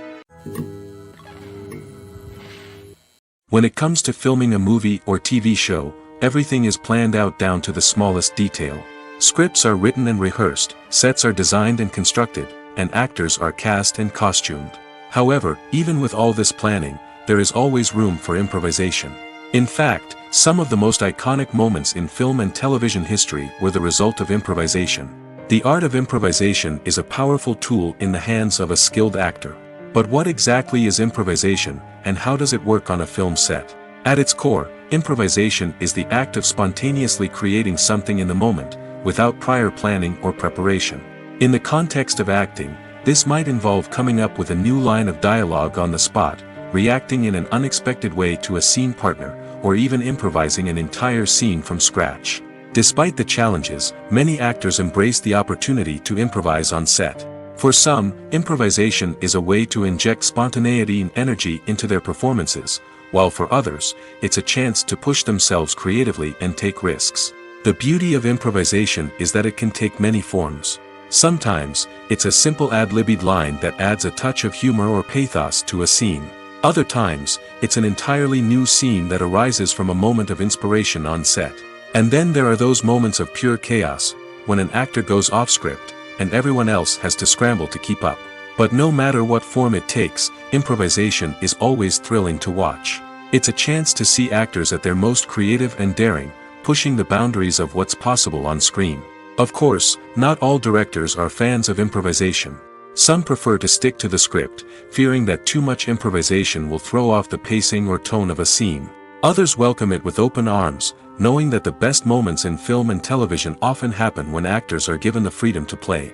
When it comes to filming a movie or TV show, everything is planned out down to the smallest detail. Scripts are written and rehearsed, sets are designed and constructed, and actors are cast and costumed. However, even with all this planning, there is always room for improvisation. In fact, some of the most iconic moments in film and television history were the result of improvisation. The art of improvisation is a powerful tool in the hands of a skilled actor. But what exactly is improvisation, and how does it work on a film set? At its core, improvisation is the act of spontaneously creating something in the moment, without prior planning or preparation. In the context of acting, this might involve coming up with a new line of dialogue on the spot, reacting in an unexpected way to a scene partner, or even improvising an entire scene from scratch. Despite the challenges, many actors embrace the opportunity to improvise on set. For some, improvisation is a way to inject spontaneity and energy into their performances, while for others, it's a chance to push themselves creatively and take risks. The beauty of improvisation is that it can take many forms. Sometimes, it's a simple ad-libbed line that adds a touch of humor or pathos to a scene. Other times, it's an entirely new scene that arises from a moment of inspiration on set. And then there are those moments of pure chaos, when an actor goes off script, and everyone else has to scramble to keep up. But no matter what form it takes, improvisation is always thrilling to watch. It's a chance to see actors at their most creative and daring, pushing the boundaries of what's possible on screen. Of course, not all directors are fans of improvisation. Some prefer to stick to the script, fearing that too much improvisation will throw off the pacing or tone of a scene. Others welcome it with open arms, knowing that the best moments in film and television often happen when actors are given the freedom to play.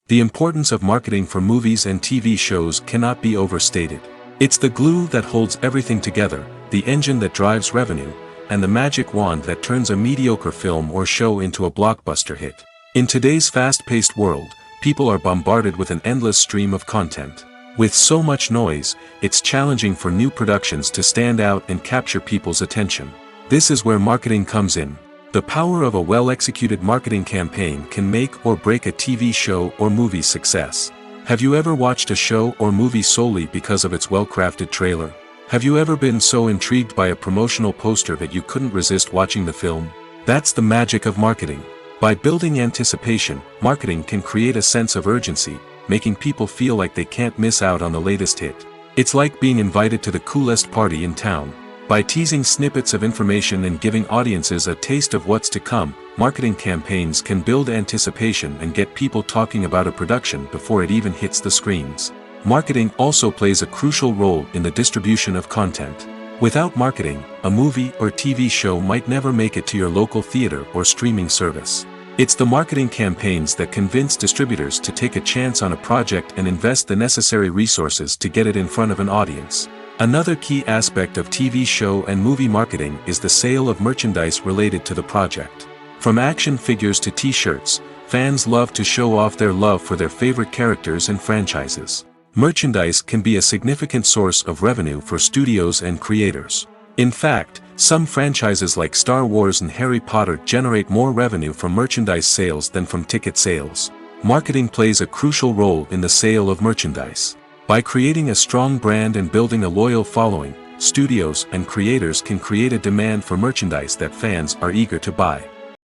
The importance of marketing for movies and TV shows cannot be overstated. It's the glue that holds everything together, the engine that drives revenue, and the magic wand that turns a mediocre film or show into a blockbuster hit. In today's fast-paced world, people are bombarded with an endless stream of content. With so much noise, it's challenging for new productions to stand out and capture people's attention. This is where marketing comes in. The power of a well-executed marketing campaign can make or break a TV show or movie's success. Have you ever watched a show or movie solely because of its well-crafted trailer? Have you ever been so intrigued by a promotional poster that you couldn't resist watching the film? That's the magic of marketing. By building anticipation, marketing can create a sense of urgency, making people feel like they can't miss out on the latest hit. It's like being invited to the coolest party in town. By teasing snippets of information and giving audiences a taste of what's to come, marketing campaigns can build anticipation and get people talking about a production before it even hits the screens. Marketing also plays a crucial role in the distribution of content. Without marketing, a movie or TV show might never make it to your local theater or streaming service. It's the marketing campaigns that convince distributors to take a chance on a project and invest the necessary resources to get it in front of an audience. Another key aspect of TV show and movie marketing is the sale of merchandise related to the project. From action figures to t-shirts, Fans love to show off their love for their favorite characters and franchises. Merchandise can be a significant source of revenue for studios and creators. In fact, some franchises like Star Wars and Harry Potter generate more revenue from merchandise sales than from ticket sales. Marketing plays a crucial role in the sale of merchandise. By creating a strong brand and building a loyal following, studios and creators can create a demand for merchandise that fans are eager to buy.